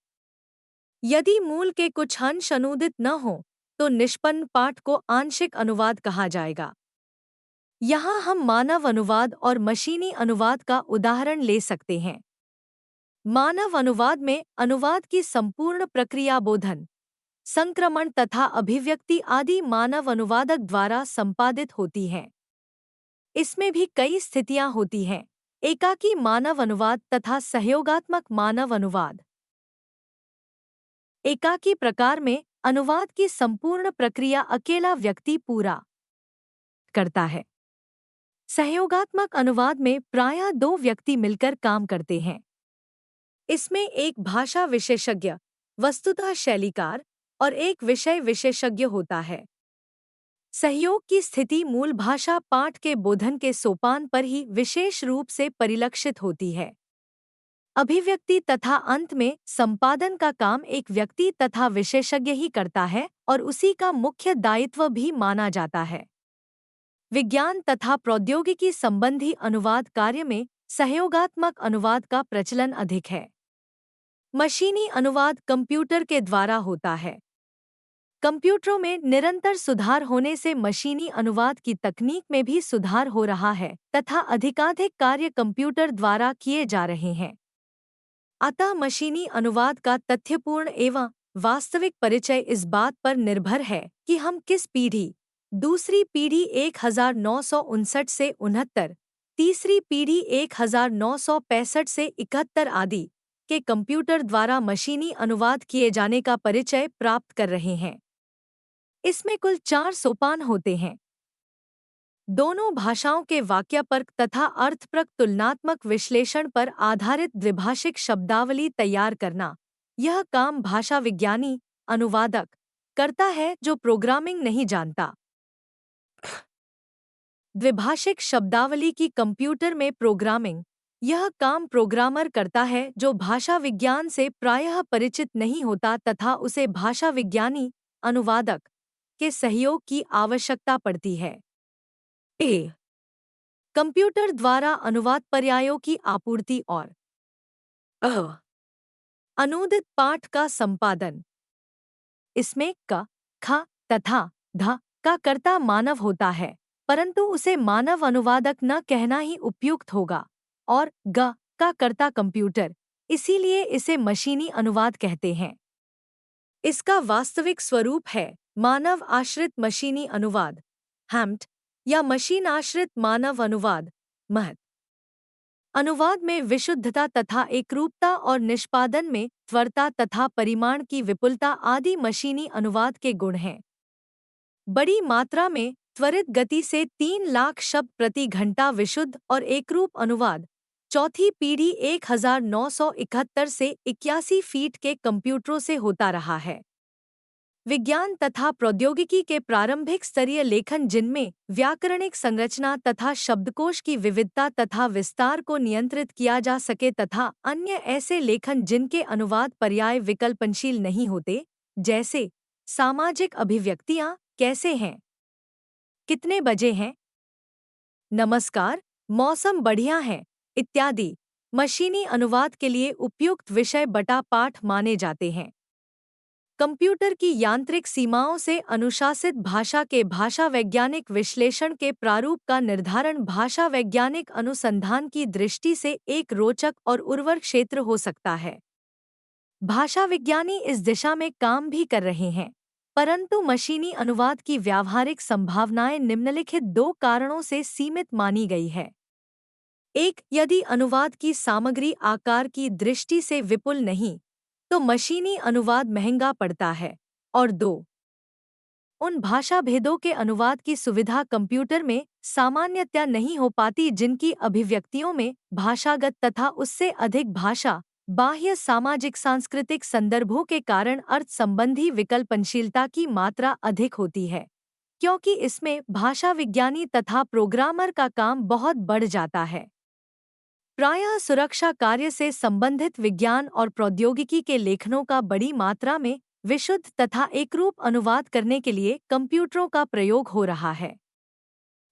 यदि मूल के कुछ अंश अनूदित न हो तो निष्पन्न पाठ को आंशिक अनुवाद कहा जाएगा। यहाँ हम मानव अनुवाद और मशीनी अनुवाद का उदाहरण ले सकते हैं। मानव अनुवाद में अनुवाद की संपूर्ण प्रक्रिया बोधन, संक्रमण तथा अभिव्यक्ति आदि मानव अनुवादक द्वारा संपादित होती है। इसमें भी कई स्थितियां होती हैं: एकाकी मानव अनुवाद तथा सहयोगात्मक मानव अनुवाद। एकाकी प्रकार में अनुवाद की संपूर्ण प्रक्रिया अकेला व्यक्ति पूरा करता है। सहयोगात्मक अनुवाद में प्रायः 2 व्यक्ति मिलकर काम करते हैं। इसमें एक भाषा विशेषज्ञ, वस्तुतः शैलीकार, और एक विषय विशेषज्ञ होता है। सहयोग की स्थिति मूल भाषा पाठ के बोधन के सोपान पर ही विशेष रूप से परिलक्षित होती है। अभिव्यक्ति तथा अंत में संपादन का काम एक व्यक्ति तथा विशेषज्ञ ही करता है और उसी का मुख्य दायित्व भी माना जाता है। विज्ञान तथा प्रौद्योगिकी संबंधी अनुवाद कार्य में सहयोगात्मक अनुवाद का प्रचलन अधिक है। मशीनी अनुवाद कंप्यूटर के द्वारा होता है। कंप्यूटरों में निरंतर सुधार होने से मशीनी अनुवाद की तकनीक में भी सुधार हो रहा है तथा अधिकाधिक कार्य कंप्यूटर द्वारा किए जा रहे हैं। अतः मशीनी अनुवाद का तथ्यपूर्ण एवं वास्तविक परिचय इस बात पर निर्भर है कि हम किस पीढ़ी, दूसरी पीढ़ी 1959 से 69, तीसरी पीढ़ी 1965 से 71 आदि के कंप्यूटर द्वारा मशीनी अनुवाद किए जाने का परिचय प्राप्त कर रहे हैं। इसमें कुल 4 सोपान होते हैं: दोनों भाषाओं के वाक्यपर्क तथा अर्थप्रक तुलनात्मक विश्लेषण पर आधारित द्विभाषिक शब्दावली तैयार करना। यह काम भाषा विज्ञानी, अनुवादक करता है जो प्रोग्रामिंग नहीं जानता। द्विभाषिक शब्दावली की कंप्यूटर में प्रोग्रामिंग। यह काम प्रोग्रामर करता है जो भाषा विज्ञान से प्रायः परिचित नहीं होता तथा उसे भाषा विज्ञानी, अनुवादक के सहयोग की आवश्यकता पड़ती है। कंप्यूटर द्वारा अनुवाद पर्यायों की आपूर्ति और अनूदित पाठ का संपादन। इसमें क, ख तथा ध का कर्ता मानव होता है, परंतु उसे मानव अनुवादक न कहना ही उपयुक्त होगा, और ग का कर्ता कंप्यूटर, इसीलिए इसे मशीनी अनुवाद कहते हैं। इसका वास्तविक स्वरूप है मानव आश्रित मशीनी अनुवाद, हैम्ट, या मशीन आश्रित मानव अनुवाद, महत। अनुवाद में विशुद्धता तथा एकरूपता और निष्पादन में त्वरता तथा परिमाण की विपुलता आदि मशीनी अनुवाद के गुण हैं। बड़ी मात्रा में त्वरित गति से 3 लाख शब्द प्रति घंटा विशुद्ध और एकरूप अनुवाद चौथी पीढ़ी 1971 से 81 फीट के कंप्यूटरों से होता रहा है। विज्ञान तथा प्रौद्योगिकी के प्रारंभिक स्तरीय लेखन जिनमें व्याकरणिक संरचना तथा शब्दकोश की विविधता तथा विस्तार को नियंत्रित किया जा सके तथा अन्य ऐसे लेखन जिनके अनुवाद पर्याय विकल्पनशील नहीं होते, जैसे सामाजिक अभिव्यक्तियाँ कैसे हैं, कितने बजे हैं, नमस्कार, मौसम बढ़िया है इत्यादि, मशीनी अनुवाद के लिए उपयुक्त विषय बटा पाठ माने जाते हैं। कंप्यूटर की यांत्रिक सीमाओं से अनुशासित भाषा के भाषा वैज्ञानिक विश्लेषण के प्रारूप का निर्धारण भाषा वैज्ञानिक अनुसंधान की दृष्टि से एक रोचक और उर्वर क्षेत्र हो सकता है। भाषा विज्ञानी इस दिशा में काम भी कर रहे हैं, परंतु मशीनी अनुवाद की व्यावहारिक संभावनाएं निम्नलिखित 2 कारणों से सीमित मानी गई है। 1. यदि अनुवाद की सामग्री आकार की दृष्टि से विपुल नहीं, तो मशीनी अनुवाद महंगा पड़ता है। और 2 उन भाषा भेदों के अनुवाद की सुविधा कंप्यूटर में सामान्यतया नहीं हो पाती जिनकी अभिव्यक्तियों में भाषागत तथा उससे अधिक भाषा बाह्य सामाजिक सांस्कृतिक संदर्भों के कारण अर्थ संबंधी विकल्पनशीलता की मात्रा अधिक होती है, क्योंकि इसमें भाषा विज्ञानी तथा प्रोग्रामर का काम बहुत बढ़ जाता है। प्रायः सुरक्षा कार्य से संबंधित विज्ञान और प्रौद्योगिकी के लेखनों का बड़ी मात्रा में विशुद्ध तथा एकरूप अनुवाद करने के लिए कंप्यूटरों का प्रयोग हो रहा है।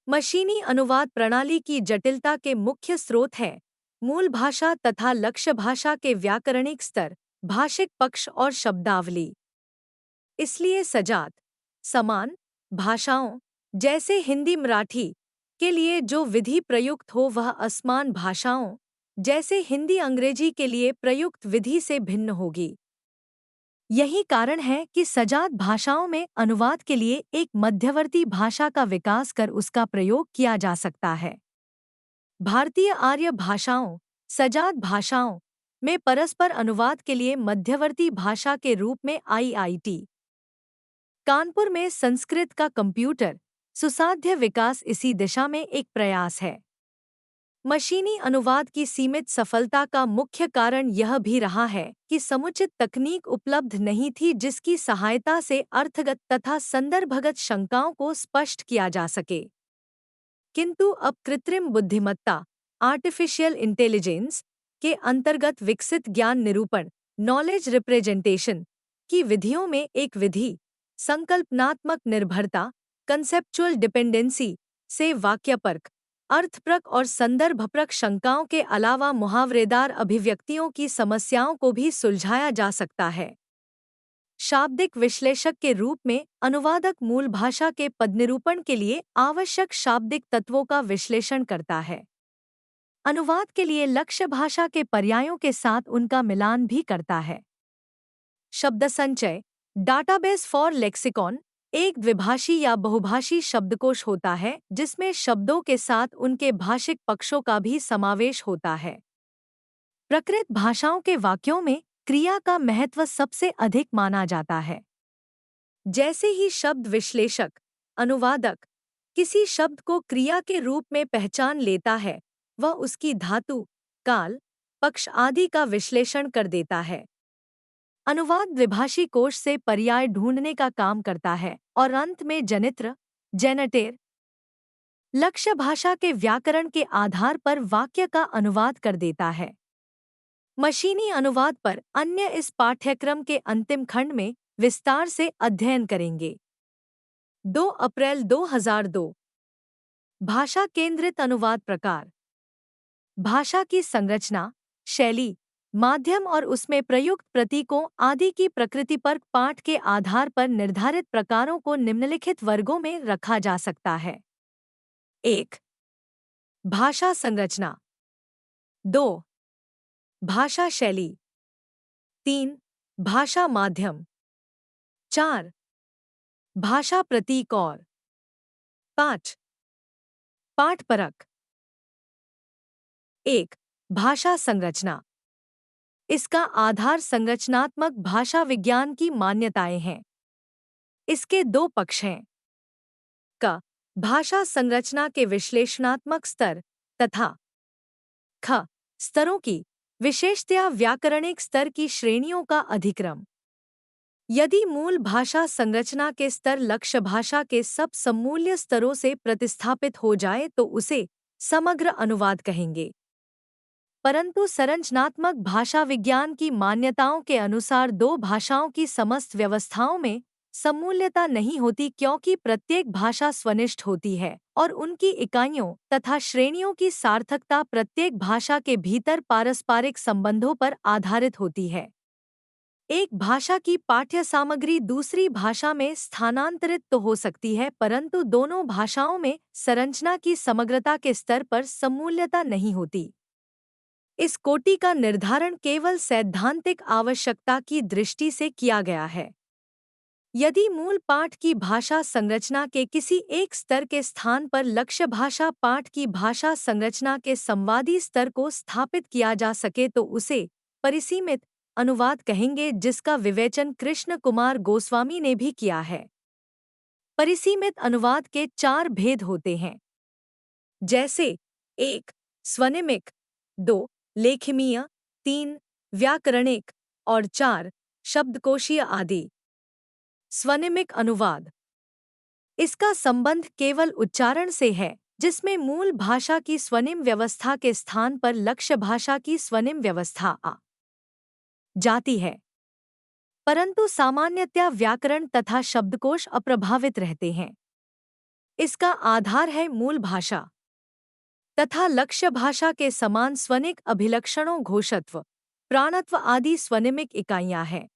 मशीनी अनुवाद प्रणाली की जटिलता के मुख्य स्रोत हैं मूल भाषा तथा लक्ष्य भाषा के व्याकरणिक स्तर, भाषिक पक्ष और शब्दावली। इसलिए सजात, समान भाषाओं जैसे हिंदी मराठी के लिए जो विधि प्रयुक्त हो वह असमान भाषाओं जैसे हिंदी अंग्रेजी के लिए प्रयुक्त विधि से भिन्न होगी। यही कारण है कि सजात भाषाओं में अनुवाद के लिए एक मध्यवर्ती भाषा का विकास कर उसका प्रयोग किया जा सकता है। भारतीय आर्य भाषाओं, सजात भाषाओं में परस्पर अनुवाद के लिए मध्यवर्ती भाषा के रूप में आईआईटी कानपुर में संस्कृत का कंप्यूटर सुसाध्य विकास इसी दिशा में एक प्रयास है। मशीनी अनुवाद की सीमित सफलता का मुख्य कारण यह भी रहा है कि समुचित तकनीक उपलब्ध नहीं थी जिसकी सहायता से अर्थगत तथा संदर्भगत शंकाओं को स्पष्ट किया जा सके। किंतु अब कृत्रिम बुद्धिमत्ता आर्टिफिशियल इंटेलिजेंस के अंतर्गत विकसित ज्ञान निरूपण नॉलेज रिप्रेजेंटेशन की विधियों में एक विधि संकल्पनात्मक निर्भरता कंसेप्चुअल डिपेंडेंसी से वाक्यपरक अर्थप्रक और संदर्भप्रक शंकाओं के अलावा मुहावरेदार अभिव्यक्तियों की समस्याओं को भी सुलझाया जा सकता है। शाब्दिक विश्लेषक के रूप में अनुवादक मूल भाषा के पदनिरूपण के लिए आवश्यक शाब्दिक तत्वों का विश्लेषण करता है। अनुवाद के लिए लक्ष्य भाषा के पर्यायों के साथ उनका मिलान भी करता है। शब्द संचय डाटाबेस फॉर लेक्सिकॉन एक द्विभाषी या बहुभाषी शब्दकोश होता है जिसमें शब्दों के साथ उनके भाषिक पक्षों का भी समावेश होता है। प्रकृत भाषाओं के वाक्यों में क्रिया का महत्व सबसे अधिक माना जाता है। जैसे ही शब्द विश्लेषक अनुवादक किसी शब्द को क्रिया के रूप में पहचान लेता है, वह उसकी धातु, काल, पक्ष आदि का विश्लेषण कर देता है। अनुवाद द्विभाषी कोश से पर्याय ढूंढने का काम करता है और अंत में जनित्र जेनेटिव लक्ष्य भाषा के व्याकरण के आधार पर वाक्य का अनुवाद कर देता है। मशीनी अनुवाद पर अन्य इस पाठ्यक्रम के अंतिम खंड में विस्तार से अध्ययन करेंगे। 2 अप्रैल 2002 भाषा केंद्रित अनुवाद प्रकार भाषा की संरचना, शैली, माध्यम और उसमें प्रयुक्त प्रतीकों आदि की प्रकृति पर पाठ के आधार पर निर्धारित प्रकारों को निम्नलिखित वर्गों में रखा जा सकता है। 1. भाषा संरचना 2. भाषा शैली 3. भाषा माध्यम 4. भाषा प्रतीक और 5. पाठपरक 1. भाषा संरचना इसका आधार संरचनात्मक भाषा विज्ञान की मान्यताएं हैं। इसके 2 पक्ष हैं। क. भाषा संरचना के विश्लेषणात्मक स्तर तथा ख. स्तरों की विशेषतया व्याकरणिक स्तर की श्रेणियों का अधिक्रम। यदि मूल भाषा संरचना के स्तर लक्ष्य भाषा के सब सममूल्य स्तरों से प्रतिस्थापित हो जाए तो उसे समग्र अनुवाद कहेंगे। परंतु संरचनात्मक भाषा विज्ञान की मान्यताओं के अनुसार 2 भाषाओं की समस्त व्यवस्थाओं में सममूल्यता नहीं होती क्योंकि प्रत्येक भाषा स्वनिष्ठ होती है और उनकी इकाइयों तथा श्रेणियों की सार्थकता प्रत्येक भाषा के भीतर पारस्परिक संबंधों पर आधारित होती है। एक भाषा की पाठ्य सामग्री दूसरी भाषा में स्थानांतरित तो हो सकती है परंतु दोनों भाषाओं में संरचना की समग्रता के स्तर पर सममूल्यता नहीं होती। इस कोटि का निर्धारण केवल सैद्धांतिक आवश्यकता की दृष्टि से किया गया है। यदि मूल पाठ की भाषा संरचना के किसी एक स्तर के स्थान पर लक्ष्य भाषा पाठ की भाषा संरचना के संवादी स्तर को स्थापित किया जा सके तो उसे परिसीमित अनुवाद कहेंगे जिसका विवेचन कृष्ण कुमार गोस्वामी ने भी किया है। परिसीमित अनुवाद के 4 भेद होते हैं, जैसे 1. स्वनिमिक, 2. लेखनीय, 3. व्याकरणिक और 4. शब्दकोशीय आदि। स्वनिमिक अनुवाद इसका संबंध केवल उच्चारण से है, जिसमें मूल भाषा की स्वनिम व्यवस्था के स्थान पर लक्ष्य भाषा की स्वनिम व्यवस्था आ जाती है, परंतु सामान्यतया व्याकरण तथा शब्दकोश अप्रभावित रहते हैं। इसका आधार है मूल भाषा तथा लक्ष्य भाषा के समान स्वनिक अभिलक्षणों, घोषत्व, प्राणत्व आदि स्वनिमिक इकाइयां हैं।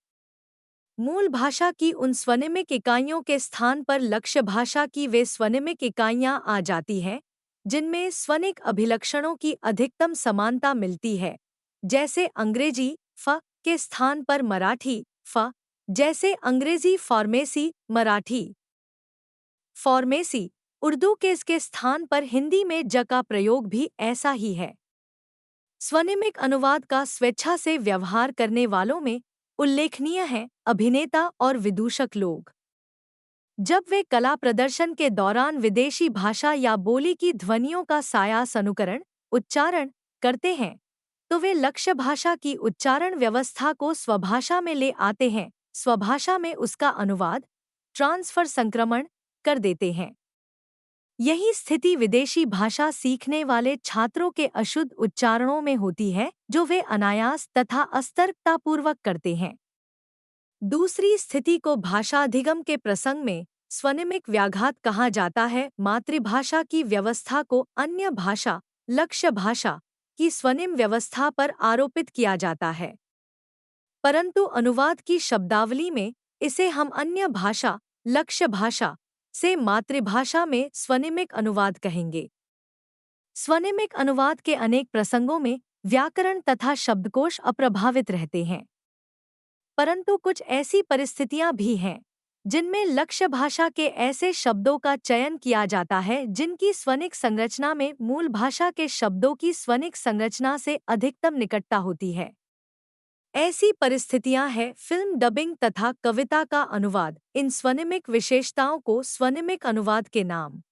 मूल भाषा की उन स्वनिमिक इकाइयों के स्थान पर लक्ष्य भाषा की वे स्वनिमिक इकाइयां आ जाती हैं जिनमें स्वनिक अभिलक्षणों की अधिकतम समानता मिलती है, जैसे अंग्रेजी फ के स्थान पर मराठी फ, जैसे अंग्रेजी फार्मेसी मराठी फॉर्मेसी, उर्दू के इसके स्थान पर हिंदी में ज का प्रयोग भी ऐसा ही है। स्वनिमिक अनुवाद का स्वेच्छा से व्यवहार करने वालों में उल्लेखनीय हैं अभिनेता और विदूषक लोग। जब वे कला प्रदर्शन के दौरान विदेशी भाषा या बोली की ध्वनियों का सायास अनुकरण उच्चारण करते हैं, तो वे लक्ष्य भाषा की उच्चारण व्यवस्था को स्वभाषा में ले आते हैं, स्वभाषा में उसका अनुवाद ट्रांसफर संक्रमण कर देते हैं। यही स्थिति विदेशी भाषा सीखने वाले छात्रों के अशुद्ध उच्चारणों में होती है, जो वे अनायास तथा असतर्कतापूर्वक करते हैं। दूसरी स्थिति को भाषाधिगम के प्रसंग में स्वनिमिक व्याघात कहा जाता है। मातृभाषा की व्यवस्था को अन्य भाषा लक्ष्य भाषा की स्वनिम व्यवस्था पर आरोपित किया जाता है, परंतु अनुवाद की शब्दावली में इसे हम अन्य भाषा लक्ष्य भाषा से मातृभाषा में स्वनिमिक अनुवाद कहेंगे। स्वनिमिक अनुवाद के अनेक प्रसंगों में व्याकरण तथा शब्दकोश अप्रभावित रहते हैं, परंतु कुछ ऐसी परिस्थितियां भी हैं जिनमें लक्ष्य भाषा के ऐसे शब्दों का चयन किया जाता है जिनकी स्वनिक संरचना में मूल भाषा के शब्दों की स्वनिक संरचना से अधिकतम निकटता होती है। ऐसी परिस्थितियां हैं फिल्म डबिंग तथा कविता का अनुवाद। इन स्वनिमिक विशेषताओं को स्वनिमिक अनुवाद के नाम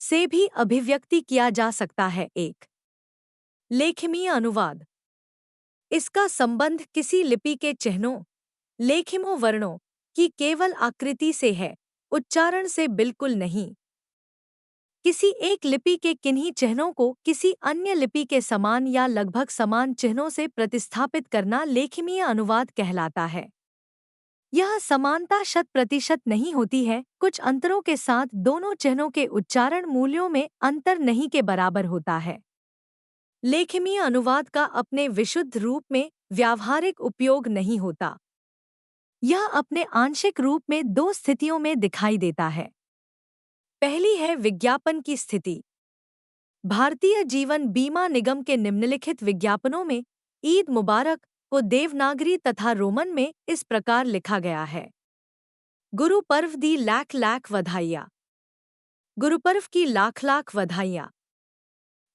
से भी अभिव्यक्ति किया जा सकता है। 1. लेखनीय अनुवाद इसका संबंध किसी लिपि के चिह्नों लेखिमों वर्णों की केवल आकृति से है, उच्चारण से बिल्कुल नहीं। किसी एक लिपि के किन्हीं चिह्नों को किसी अन्य लिपि के समान या लगभग समान चिह्नों से प्रतिस्थापित करना लेखनीय अनुवाद कहलाता है। यह समानता 100% नहीं होती है, कुछ अंतरों के साथ दोनों चिह्नों के उच्चारण मूल्यों में अंतर नहीं के बराबर होता है। लेखनीय अनुवाद का अपने विशुद्ध रूप में व्यावहारिक उपयोग नहीं होता। यह अपने आंशिक रूप में 2 स्थितियों में दिखाई देता है। पहली है विज्ञापन की स्थिति। भारतीय जीवन बीमा निगम के निम्नलिखित विज्ञापनों में ईद मुबारक को देवनागरी तथा रोमन में इस प्रकार लिखा गया है। गुरु पर्व दी लाख लाख बधाइयाँ। गुरुपर्व की लाख लाख बधाइयाँ।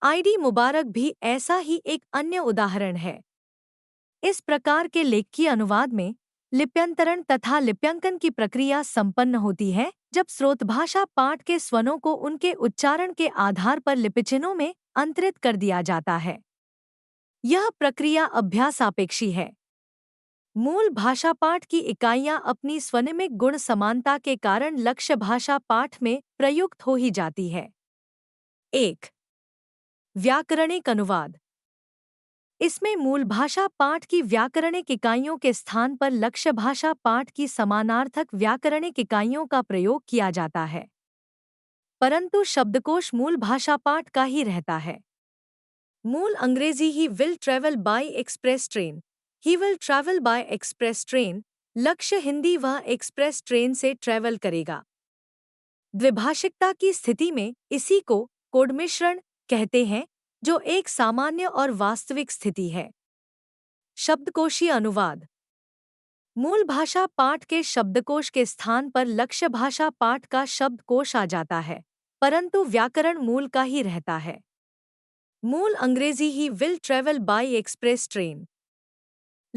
ईद मुबारक भी ऐसा ही एक अन्य उदाहरण है। इस प्रकार के लेखकीय अनुवाद में लिप्यंतरण तथा लिप्यांकन की प्रक्रिया संपन्न होती है, जब स्रोतभाषा पाठ के स्वनों को उनके उच्चारण के आधार पर लिपिचिह्नों में अंतरित कर दिया जाता है। यह प्रक्रिया अभ्यासापेक्षी है। मूल भाषा पाठ की इकाइयां अपनी स्वनिमिक गुण समानता के कारण लक्ष्य भाषा पाठ में प्रयुक्त हो ही जाती है। 1. व्याकरणिक अनुवाद इसमें मूल भाषा पाठ की व्याकरणिक इकाइयों के स्थान पर लक्ष्य भाषा पाठ की समानार्थक व्याकरणिक इकाइयों का प्रयोग किया जाता है, परंतु शब्दकोश मूल भाषा पाठ का ही रहता है। मूल अंग्रेजी he will travel by express train, he will travel by express train, लक्ष्य हिंदी वह एक्सप्रेस ट्रेन से ट्रैवल करेगा। द्विभाषिकता की स्थिति में इसी को कोडमिश्रण कहते हैं, जो एक सामान्य और वास्तविक स्थिति है। शब्दकोशीय अनुवाद मूल भाषा पाठ के शब्दकोश के स्थान पर लक्ष्य भाषा पाठ का शब्दकोश आ जाता है, परंतु व्याकरण मूल का ही रहता है। मूल अंग्रेजी he will travel by express train,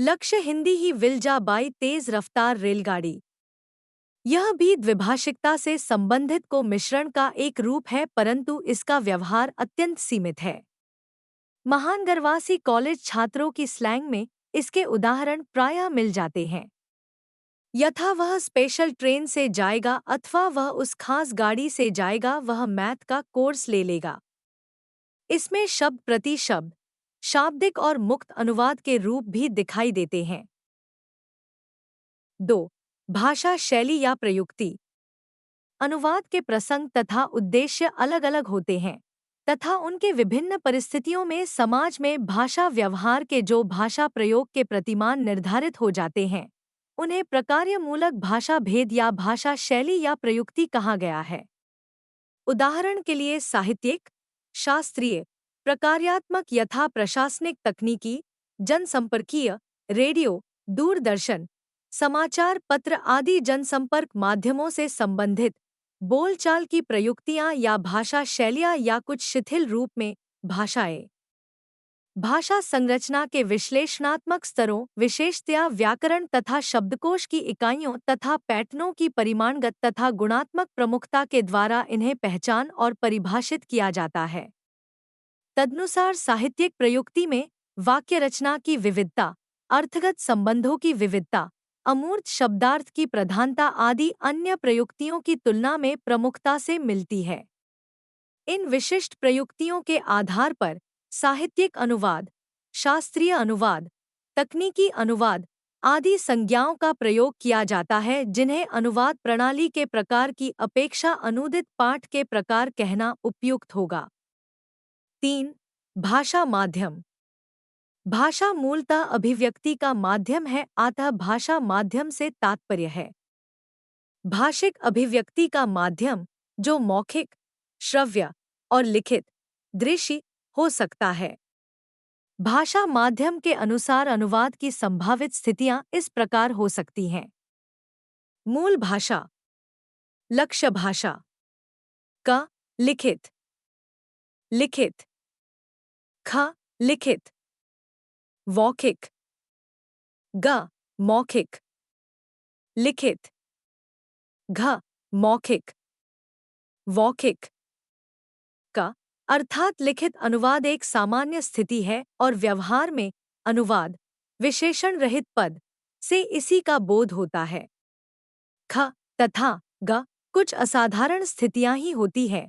लक्ष्य हिंदी ही विलजा बाई तेज रफ्तार रेलगाड़ी। यह भी द्विभाषिकता से संबंधित को मिश्रण का एक रूप है, परंतु इसका व्यवहार अत्यंत सीमित है। महान गरवासी कॉलेज छात्रों की स्लैंग में इसके उदाहरण प्रायः मिल जाते हैं। यथा वह स्पेशल ट्रेन से जाएगा अथवा वह उस खास गाड़ी से जाएगा, वह मैथ का कोर्स ले लेगा। इसमें शब्द प्रति शब्द, शाब्दिक और मुक्त अनुवाद के रूप भी दिखाई देते हैं। 2. भाषा शैली या प्रयुक्ति। अनुवाद के प्रसंग तथा उद्देश्य अलग अलग होते हैं तथा उनके विभिन्न परिस्थितियों में समाज में भाषा व्यवहार के जो भाषा प्रयोग के प्रतिमान निर्धारित हो जाते हैं, उन्हें प्रकार्यमूलक भाषा भेद या भाषा शैली या प्रयुक्ति कहा गया है। उदाहरण के लिए साहित्यिक, शास्त्रीय, प्रकार्यात्मक यथा प्रशासनिक, तकनीकी, जनसंपर्कीय, रेडियो, दूरदर्शन, समाचार पत्र आदि जनसंपर्क माध्यमों से संबंधित बोलचाल की प्रयुक्तियां या भाषा शैलियां या कुछ शिथिल रूप में भाषाएं। भाषा संरचना के विश्लेषणात्मक स्तरों, विशेषतया व्याकरण तथा शब्दकोश की इकाइयों तथा पैटर्नों की परिमाणगत तथा गुणात्मक प्रमुखता के द्वारा इन्हें पहचान और परिभाषित किया जाता है। तदनुसार साहित्यिक प्रयुक्ति में वाक्य रचना की विविधता, अर्थगत संबंधों की विविधता, अमूर्त शब्दार्थ की प्रधानता आदि अन्य प्रयुक्तियों की तुलना में प्रमुखता से मिलती है। इन विशिष्ट प्रयुक्तियों के आधार पर साहित्यिक अनुवाद, शास्त्रीय अनुवाद, तकनीकी अनुवाद आदि संज्ञाओं का प्रयोग किया जाता है, जिन्हें अनुवाद प्रणाली के प्रकार की अपेक्षा अनूदित पाठ के प्रकार कहना उपयुक्त होगा। 3. भाषा माध्यम। भाषा मूलतः अभिव्यक्ति का माध्यम है, अतः भाषा माध्यम से तात्पर्य है भाषिक अभिव्यक्ति का माध्यम, जो मौखिक, श्रव्य और लिखित, दृश्य हो सकता है। भाषा माध्यम के अनुसार अनुवाद की संभावित स्थितियां इस प्रकार हो सकती हैं। मूल भाषा, लक्ष्य भाषा, क लिखित, लिखित, ख लिखित, मौखिक, ग मौखिक, लिखित, घ मौखिक, मौखिक। का अर्थात लिखित अनुवाद एक सामान्य स्थिति है और व्यवहार में अनुवाद विशेषण रहित पद से इसी का बोध होता है। ख तथा ग कुछ असाधारण स्थितियां ही होती है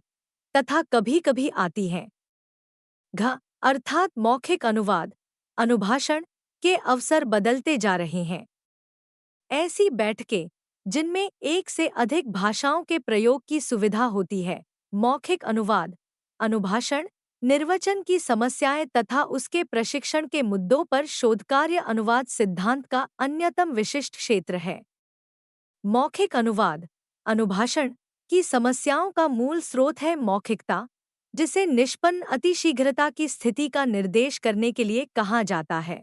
तथा कभी कभी आती हैं। घ अर्थात मौखिक अनुवाद, अनुभाषण के अवसर बदलते जा रहे हैं। ऐसी बैठकें जिनमें एक से अधिक भाषाओं के प्रयोग की सुविधा होती है, मौखिक अनुवाद, अनुभाषण, निर्वचन की समस्याएं तथा उसके प्रशिक्षण के मुद्दों पर शोधकार्य अनुवाद सिद्धांत का अन्यतम विशिष्ट क्षेत्र है। मौखिक अनुवाद, अनुभाषण की समस्याओं का मूल स्रोत है मौखिकता, जिसे निष्पन्न अतिशीघ्रता की स्थिति का निर्देश करने के लिए कहा जाता है।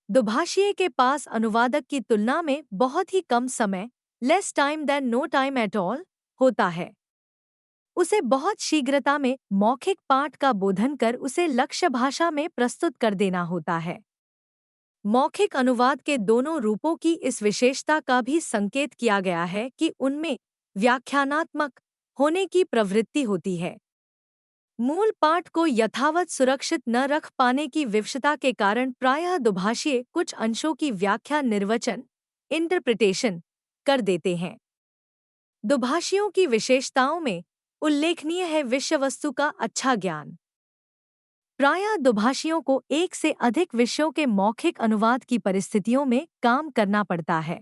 दुभाषीय के पास अनुवादक की तुलना में बहुत ही कम समय, less time than no time at all, होता है। उसे बहुत शीघ्रता में मौखिक पाठ का बोधन कर उसे लक्ष्य भाषा में प्रस्तुत कर देना होता है। मौखिक अनुवाद के दोनों रूपों की इस विशेषता का भी संकेत किया गया है कि उनमें व्याख्यानात्मक होने की प्रवृत्ति होती है। मूल पाठ को यथावत सुरक्षित न रख पाने की विवशता के कारण प्रायः दुभाषीय कुछ अंशों की व्याख्या, निर्वचन, इंटरप्रिटेशन कर देते हैं। दुभाषियों की विशेषताओं में उल्लेखनीय है विषय वस्तु का अच्छा ज्ञान। प्रायः दुभाषियों को एक से अधिक विषयों के मौखिक अनुवाद की परिस्थितियों में काम करना पड़ता है,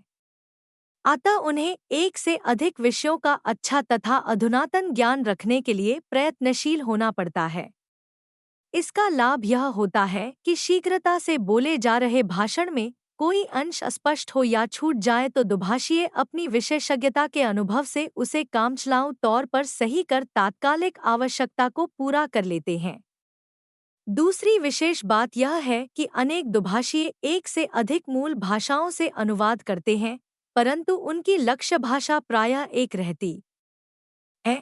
अतः उन्हें एक से अधिक विषयों का अच्छा तथा अधुनातन ज्ञान रखने के लिए प्रयत्नशील होना पड़ता है। इसका लाभ यह होता है कि शीघ्रता से बोले जा रहे भाषण में कोई अंश अस्पष्ट हो या छूट जाए तो दुभाषीय अपनी विशेषज्ञता के अनुभव से उसे कामचलाऊ तौर पर सही कर तात्कालिक आवश्यकता को पूरा कर लेते हैं। दूसरी विशेष बात यह है कि अनेक दुभाषीय एक से अधिक मूल भाषाओं से अनुवाद करते हैं, परंतु उनकी लक्ष्य भाषा प्रायः एक रहती है।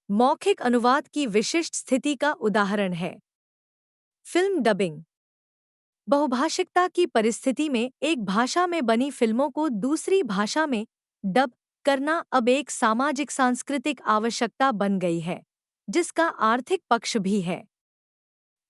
मौखिक अनुवाद की विशिष्ट स्थिति का उदाहरण है फिल्म डबिंग। बहुभाषिकता की परिस्थिति में एक भाषा में बनी फिल्मों को दूसरी भाषा में डब करना अब एक सामाजिक सांस्कृतिक आवश्यकता बन गई है, जिसका आर्थिक पक्ष भी है।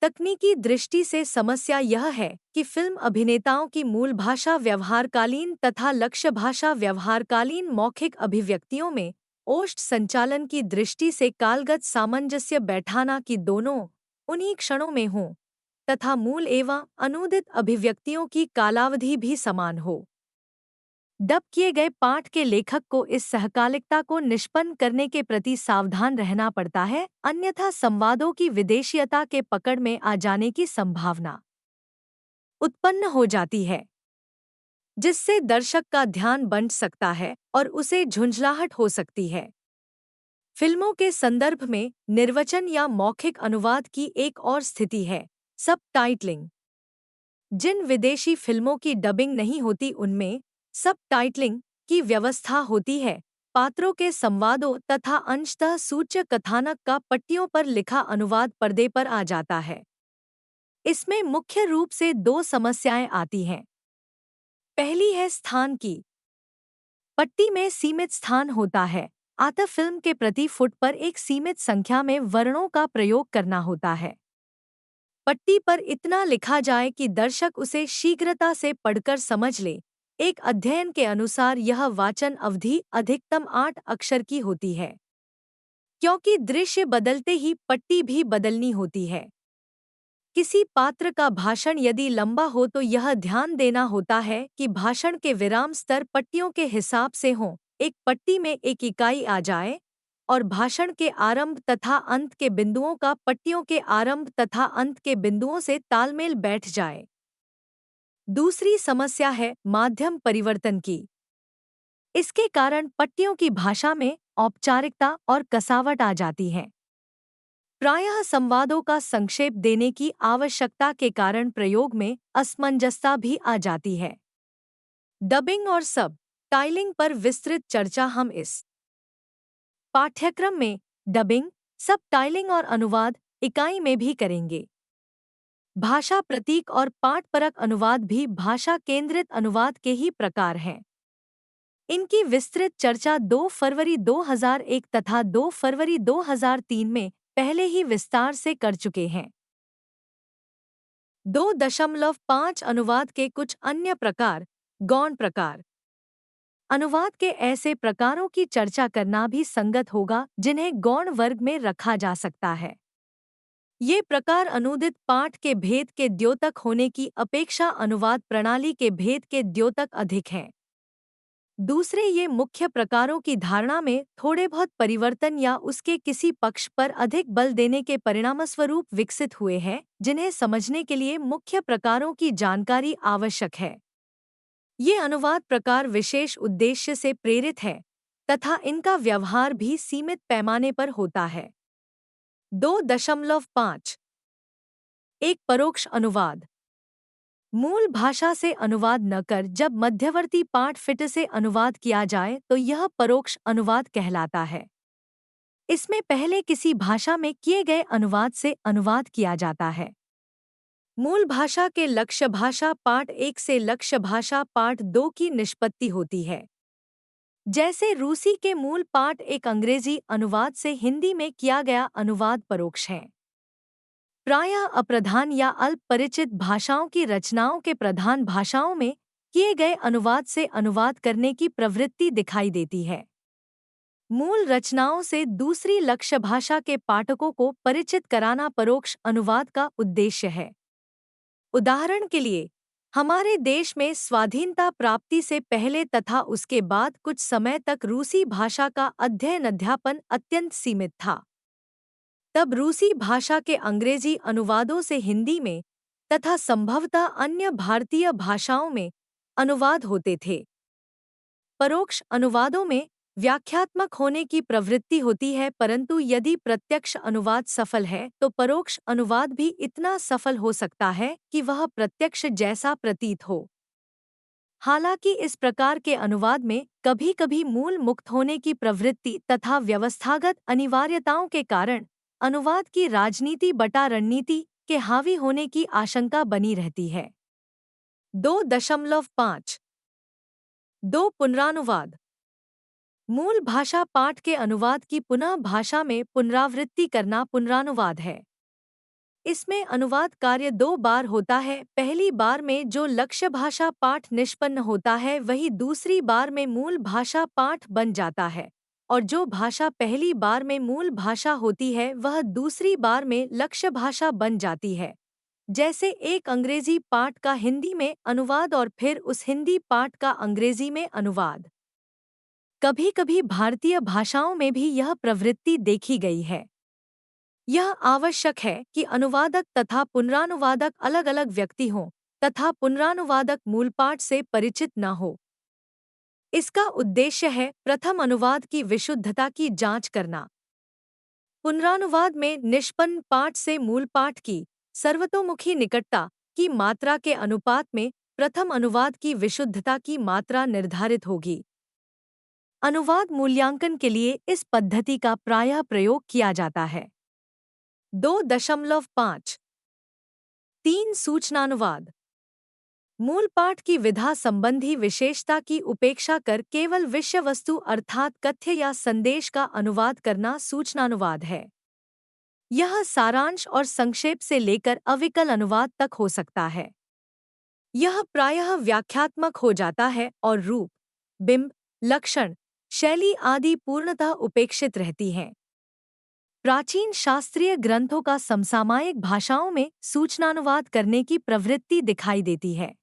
तकनीकी दृष्टि से समस्या यह है कि फिल्म अभिनेताओं की मूल भाषा व्यवहारकालीन तथा लक्ष्य भाषा व्यवहारकालीन मौखिक अभिव्यक्तियों में ओष्ठ संचालन की दृष्टि से कालगत सामंजस्य बैठाना कि दोनों उन्हीं क्षणों में हों तथा मूल एवं अनूदित अभिव्यक्तियों की कालावधि भी समान हो। डब किए गए पाठ के लेखक को इस सहकालिकता को निष्पन्न करने के प्रति सावधान रहना पड़ता है, अन्यथा संवादों की विदेशीयता के पकड़ में आ जाने की संभावना उत्पन्न हो जाती है, जिससे दर्शक का ध्यान बंट सकता है और उसे झुंझलाहट हो सकती है। फिल्मों के संदर्भ में निर्वचन या मौखिक अनुवाद की एक और स्थिति है सब टाइटलिंग। जिन विदेशी फिल्मों की डबिंग नहीं होती उनमें सब टाइटलिंग की व्यवस्था होती है। पात्रों के संवादों तथा अंशतः सूच्य कथानक का पट्टियों पर लिखा अनुवाद पर्दे पर आ जाता है। इसमें मुख्य रूप से दो समस्याएं आती हैं। पहली है स्थान की। पट्टी में सीमित स्थान होता है, अतः फिल्म के प्रति फुट पर एक सीमित संख्या में वर्णों का प्रयोग करना होता है। पट्टी पर इतना लिखा जाए कि दर्शक उसे शीघ्रता से पढ़कर समझ ले। एक अध्ययन के अनुसार यह वाचन अवधि अधिकतम 8 अक्षर की होती है, क्योंकि दृश्य बदलते ही पट्टी भी बदलनी होती है। किसी पात्र का भाषण यदि लंबा हो तो यह ध्यान देना होता है कि भाषण के विराम स्तर पट्टियों के हिसाब से हों, एक पट्टी में एक इकाई आ जाए और भाषण के आरंभ तथा अंत के बिंदुओं का पट्टियों के आरंभ तथा अंत के बिंदुओं से तालमेल बैठ जाए। दूसरी समस्या है माध्यम परिवर्तन की। इसके कारण पट्टियों की भाषा में औपचारिकता और कसावट आ जाती है। प्रायः संवादों का संक्षेप देने की आवश्यकता के कारण प्रयोग में असमंजसता भी आ जाती है। डबिंग और सब टाइलिंग पर विस्तृत चर्चा हम इस पाठ्यक्रम में डबिंग, सब टाइलिंग और अनुवाद इकाई में भी करेंगे। भाषा प्रतीक और पाठपरक अनुवाद भी भाषा केंद्रित अनुवाद के ही प्रकार हैं। इनकी विस्तृत चर्चा 2 फरवरी 2001 तथा 2 फरवरी 2003 में पहले ही विस्तार से कर चुके हैं। 2.5 अनुवाद के कुछ अन्य प्रकार। गौण प्रकार। अनुवाद के ऐसे प्रकारों की चर्चा करना भी संगत होगा जिन्हें गौण वर्ग में रखा जा सकता है। ये प्रकार अनूदित पाठ के भेद के द्योतक होने की अपेक्षा अनुवाद प्रणाली के भेद के द्योतक अधिक हैं। दूसरे ये मुख्य प्रकारों की धारणा में थोड़े बहुत परिवर्तन या उसके किसी पक्ष पर अधिक बल देने के परिणामस्वरूप विकसित हुए हैं, जिन्हें समझने के लिए मुख्य प्रकारों की जानकारी आवश्यक है। ये अनुवाद प्रकार विशेष उद्देश्य से प्रेरित है तथा इनका व्यवहार भी सीमित पैमाने पर होता है। 2.5 एक परोक्ष अनुवाद। मूल भाषा से अनुवाद न कर जब मध्यवर्ती पाठ फिट से अनुवाद किया जाए तो यह परोक्ष अनुवाद कहलाता है। इसमें पहले किसी भाषा में किए गए अनुवाद से अनुवाद किया जाता है। मूल भाषा के लक्ष्य भाषा पाठ 1 से लक्ष्य भाषा पाठ 2 की निष्पत्ति होती है। जैसे रूसी के मूल पाठ 1 अंग्रेजी अनुवाद से हिंदी में किया गया अनुवाद परोक्ष है। प्रायः अप्रधान या अल्प परिचित भाषाओं की रचनाओं के प्रधान भाषाओं में किए गए अनुवाद से अनुवाद करने की प्रवृत्ति दिखाई देती है। मूल रचनाओं से दूसरी लक्ष्य भाषा के पाठकों को परिचित कराना परोक्ष अनुवाद का उद्देश्य है। उदाहरण के लिए, हमारे देश में स्वाधीनता प्राप्ति से पहले तथा उसके बाद कुछ समय तक रूसी भाषा का अध्ययन अध्यापन अत्यंत सीमित था। तब रूसी भाषा के अंग्रेजी अनुवादों से हिंदी में तथा संभवतः अन्य भारतीय भाषाओं में अनुवाद होते थे। परोक्ष अनुवादों में व्याख्यात्मक होने की प्रवृत्ति होती है, परंतु यदि प्रत्यक्ष अनुवाद सफल है तो परोक्ष अनुवाद भी इतना सफल हो सकता है कि वह प्रत्यक्ष जैसा प्रतीत हो। हालांकि इस प्रकार के अनुवाद में कभी-कभी मूल मुक्त होने की प्रवृत्ति तथा व्यवस्थागत अनिवार्यताओं के कारण अनुवाद की राजनीति बटा रणनीति के हावी होने की आशंका बनी रहती है। 2.5 2 पुनरानुवाद। मूल भाषा पाठ के अनुवाद की पुनः भाषा में पुनरावृत्ति करना पुनरानुवाद है। इसमें अनुवाद कार्य 2 बार होता है। पहली बार में जो लक्ष्य भाषा पाठ निष्पन्न होता है वही दूसरी बार में मूल भाषा पाठ बन जाता है, और जो भाषा पहली बार में मूल भाषा होती है वह दूसरी बार में लक्ष्य भाषा बन जाती है। जैसे एक अंग्रेजी पाठ का हिंदी में अनुवाद और फिर उस हिंदी पाठ का अंग्रेजी में अनुवाद। कभी कभी भारतीय भाषाओं में भी यह प्रवृत्ति देखी गई है। यह आवश्यक है कि अनुवादक तथा पुनरानुवादक अलग अलग व्यक्ति हों तथा पुनरानुवादक मूल पाठ से परिचित न हो। इसका उद्देश्य है प्रथम अनुवाद की विशुद्धता की जांच करना। पुनरानुवाद में निष्पन्न पाठ से मूल पाठ की सर्वतोमुखी निकटता की मात्रा के अनुपात में प्रथम अनुवाद की विशुद्धता की मात्रा निर्धारित होगी। अनुवाद मूल्यांकन के लिए इस पद्धति का प्रायः प्रयोग किया जाता है। 2.5 3 सूचनानुवाद। मूल पाठ की विधा संबंधी विशेषता की उपेक्षा कर केवल विषय वस्तु अर्थात कथ्य या संदेश का अनुवाद करना सूचनानुवाद है। यह सारांश और संक्षेप से लेकर अविकल अनुवाद तक हो सकता है। यह प्रायः व्याख्यात्मक हो जाता है और रूप, बिंब, लक्षण, शैली आदि पूर्णतः उपेक्षित रहती हैं। प्राचीन शास्त्रीय ग्रंथों का समसामयिक भाषाओं में सूचनानुवाद करने की प्रवृत्ति दिखाई देती है।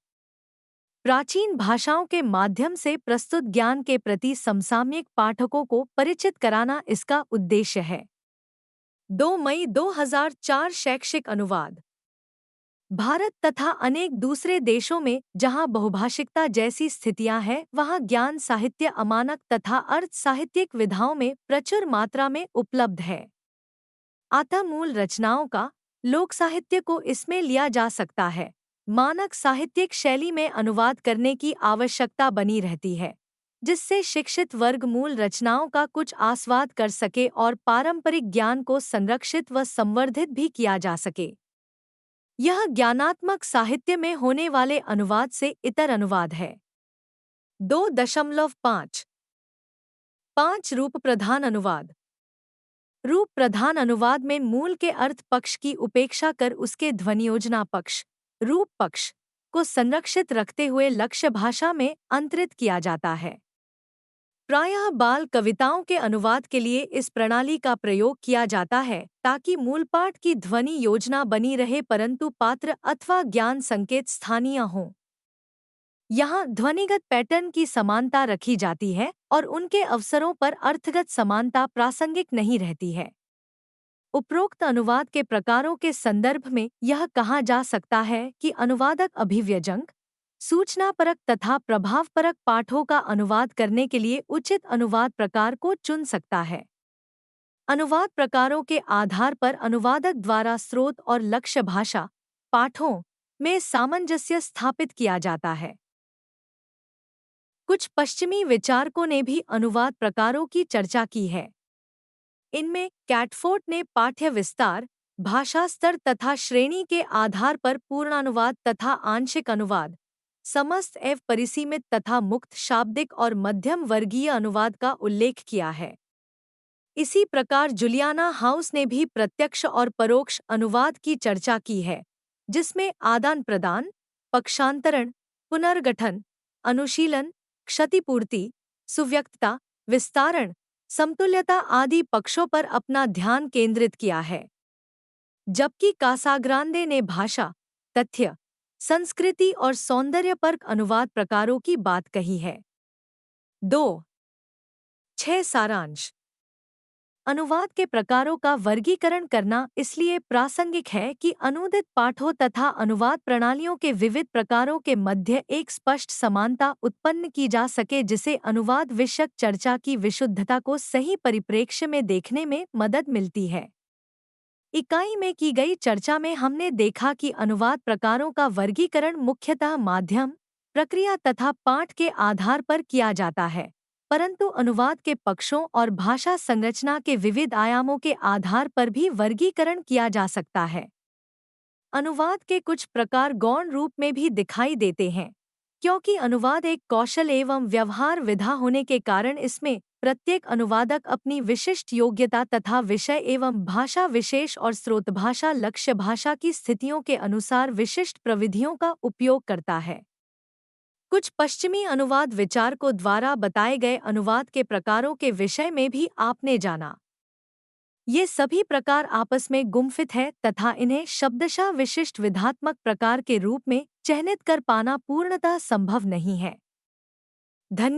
प्राचीन भाषाओं के माध्यम से प्रस्तुत ज्ञान के प्रति समसामयिक पाठकों को परिचित कराना इसका उद्देश्य है। 2 मई 2004 शैक्षिक अनुवाद। भारत तथा अनेक दूसरे देशों में जहां बहुभाषिकता जैसी स्थितियां हैं वहां ज्ञान साहित्य अमानक तथा अर्थ साहित्यिक विधाओं में प्रचुर मात्रा में उपलब्ध है। अतः मूल रचनाओं का लोक साहित्य को इसमें लिया जा सकता है। मानक साहित्यिक शैली में अनुवाद करने की आवश्यकता बनी रहती है, जिससे शिक्षित वर्ग मूल रचनाओं का कुछ आस्वाद कर सके और पारंपरिक ज्ञान को संरक्षित व संवर्धित भी किया जा सके। यह ज्ञानात्मक साहित्य में होने वाले अनुवाद से इतर अनुवाद है। 2.5 5 रूप प्रधान अनुवाद। रूप प्रधान अनुवाद में मूल के अर्थ पक्ष की उपेक्षा कर उसके ध्वनियोजना पक्ष, रूप पक्ष, को संरक्षित रखते हुए लक्ष्य भाषा में अंतरित किया जाता है। प्रायः बाल कविताओं के अनुवाद के लिए इस प्रणाली का प्रयोग किया जाता है ताकि मूल पाठ की ध्वनि योजना बनी रहे परंतु पात्र अथवा ज्ञान संकेत स्थानीय हों। यहाँ ध्वनिगत पैटर्न की समानता रखी जाती है और उनके अवसरों पर अर्थगत समानता प्रासंगिक नहीं रहती है। उपरोक्त अनुवाद के प्रकारों के संदर्भ में यह कहा जा सकता है कि अनुवादक अभिव्यंजक, सूचनापरक तथा प्रभावपरक पाठों का अनुवाद करने के लिए उचित अनुवाद प्रकार को चुन सकता है। अनुवाद प्रकारों के आधार पर अनुवादक द्वारा स्रोत और लक्ष्य भाषा पाठों में सामंजस्य स्थापित किया जाता है। कुछ पश्चिमी विचारकों ने भी अनुवाद प्रकारों की चर्चा की है। इनमें कैटफोर्ट ने पाठ्य विस्तार, भाषा स्तर तथा श्रेणी के आधार पर पूर्णानुवाद तथा आंशिक अनुवाद, समस्त एवं परिसीमित तथा मुक्त शाब्दिक और मध्यम वर्गीय अनुवाद का उल्लेख किया है। इसी प्रकार जुलियाना हाउस ने भी प्रत्यक्ष और परोक्ष अनुवाद की चर्चा की है, जिसमें आदान प्रदान, पक्षांतरण, पुनर्गठन, अनुशीलन, क्षतिपूर्ति, सुव्यक्तता, विस्तारण, समतुल्यता आदि पक्षों पर अपना ध्यान केंद्रित किया है। जबकि कासाग्रांदे ने भाषा, तथ्य, संस्कृति और सौंदर्यपरक अनुवाद प्रकारों की बात कही है। 2.6 सारांश। अनुवाद के प्रकारों का वर्गीकरण करना इसलिए प्रासंगिक है कि अनूदित पाठों तथा अनुवाद प्रणालियों के विविध प्रकारों के मध्य एक स्पष्ट समानता उत्पन्न की जा सके जिसे अनुवाद विषयक चर्चा की विशुद्धता को सही परिप्रेक्ष्य में देखने में मदद मिलती है। इकाई में की गई चर्चा में हमने देखा कि अनुवाद प्रकारों का वर्गीकरण मुख्यतः माध्यम, प्रक्रिया तथा पाठ के आधार पर किया जाता है, परंतु अनुवाद के पक्षों और भाषा संरचना के विविध आयामों के आधार पर भी वर्गीकरण किया जा सकता है। अनुवाद के कुछ प्रकार गौण रूप में भी दिखाई देते हैं। क्योंकि अनुवाद एक कौशल एवं व्यवहार विधा होने के कारण इसमें प्रत्येक अनुवादक अपनी विशिष्ट योग्यता तथा विषय एवं भाषा विशेष और स्रोतभाषा लक्ष्य भाषा की स्थितियों के अनुसार विशिष्ट प्रविधियों का उपयोग करता है। कुछ पश्चिमी अनुवाद विचारकों द्वारा बताए गए अनुवाद के प्रकारों के विषय में भी आपने जाना। ये सभी प्रकार आपस में गुम्फित है तथा इन्हें शब्दशः विशिष्ट विधात्मक प्रकार के रूप में चिह्नित कर पाना पूर्णतः संभव नहीं है। धन्यवाद।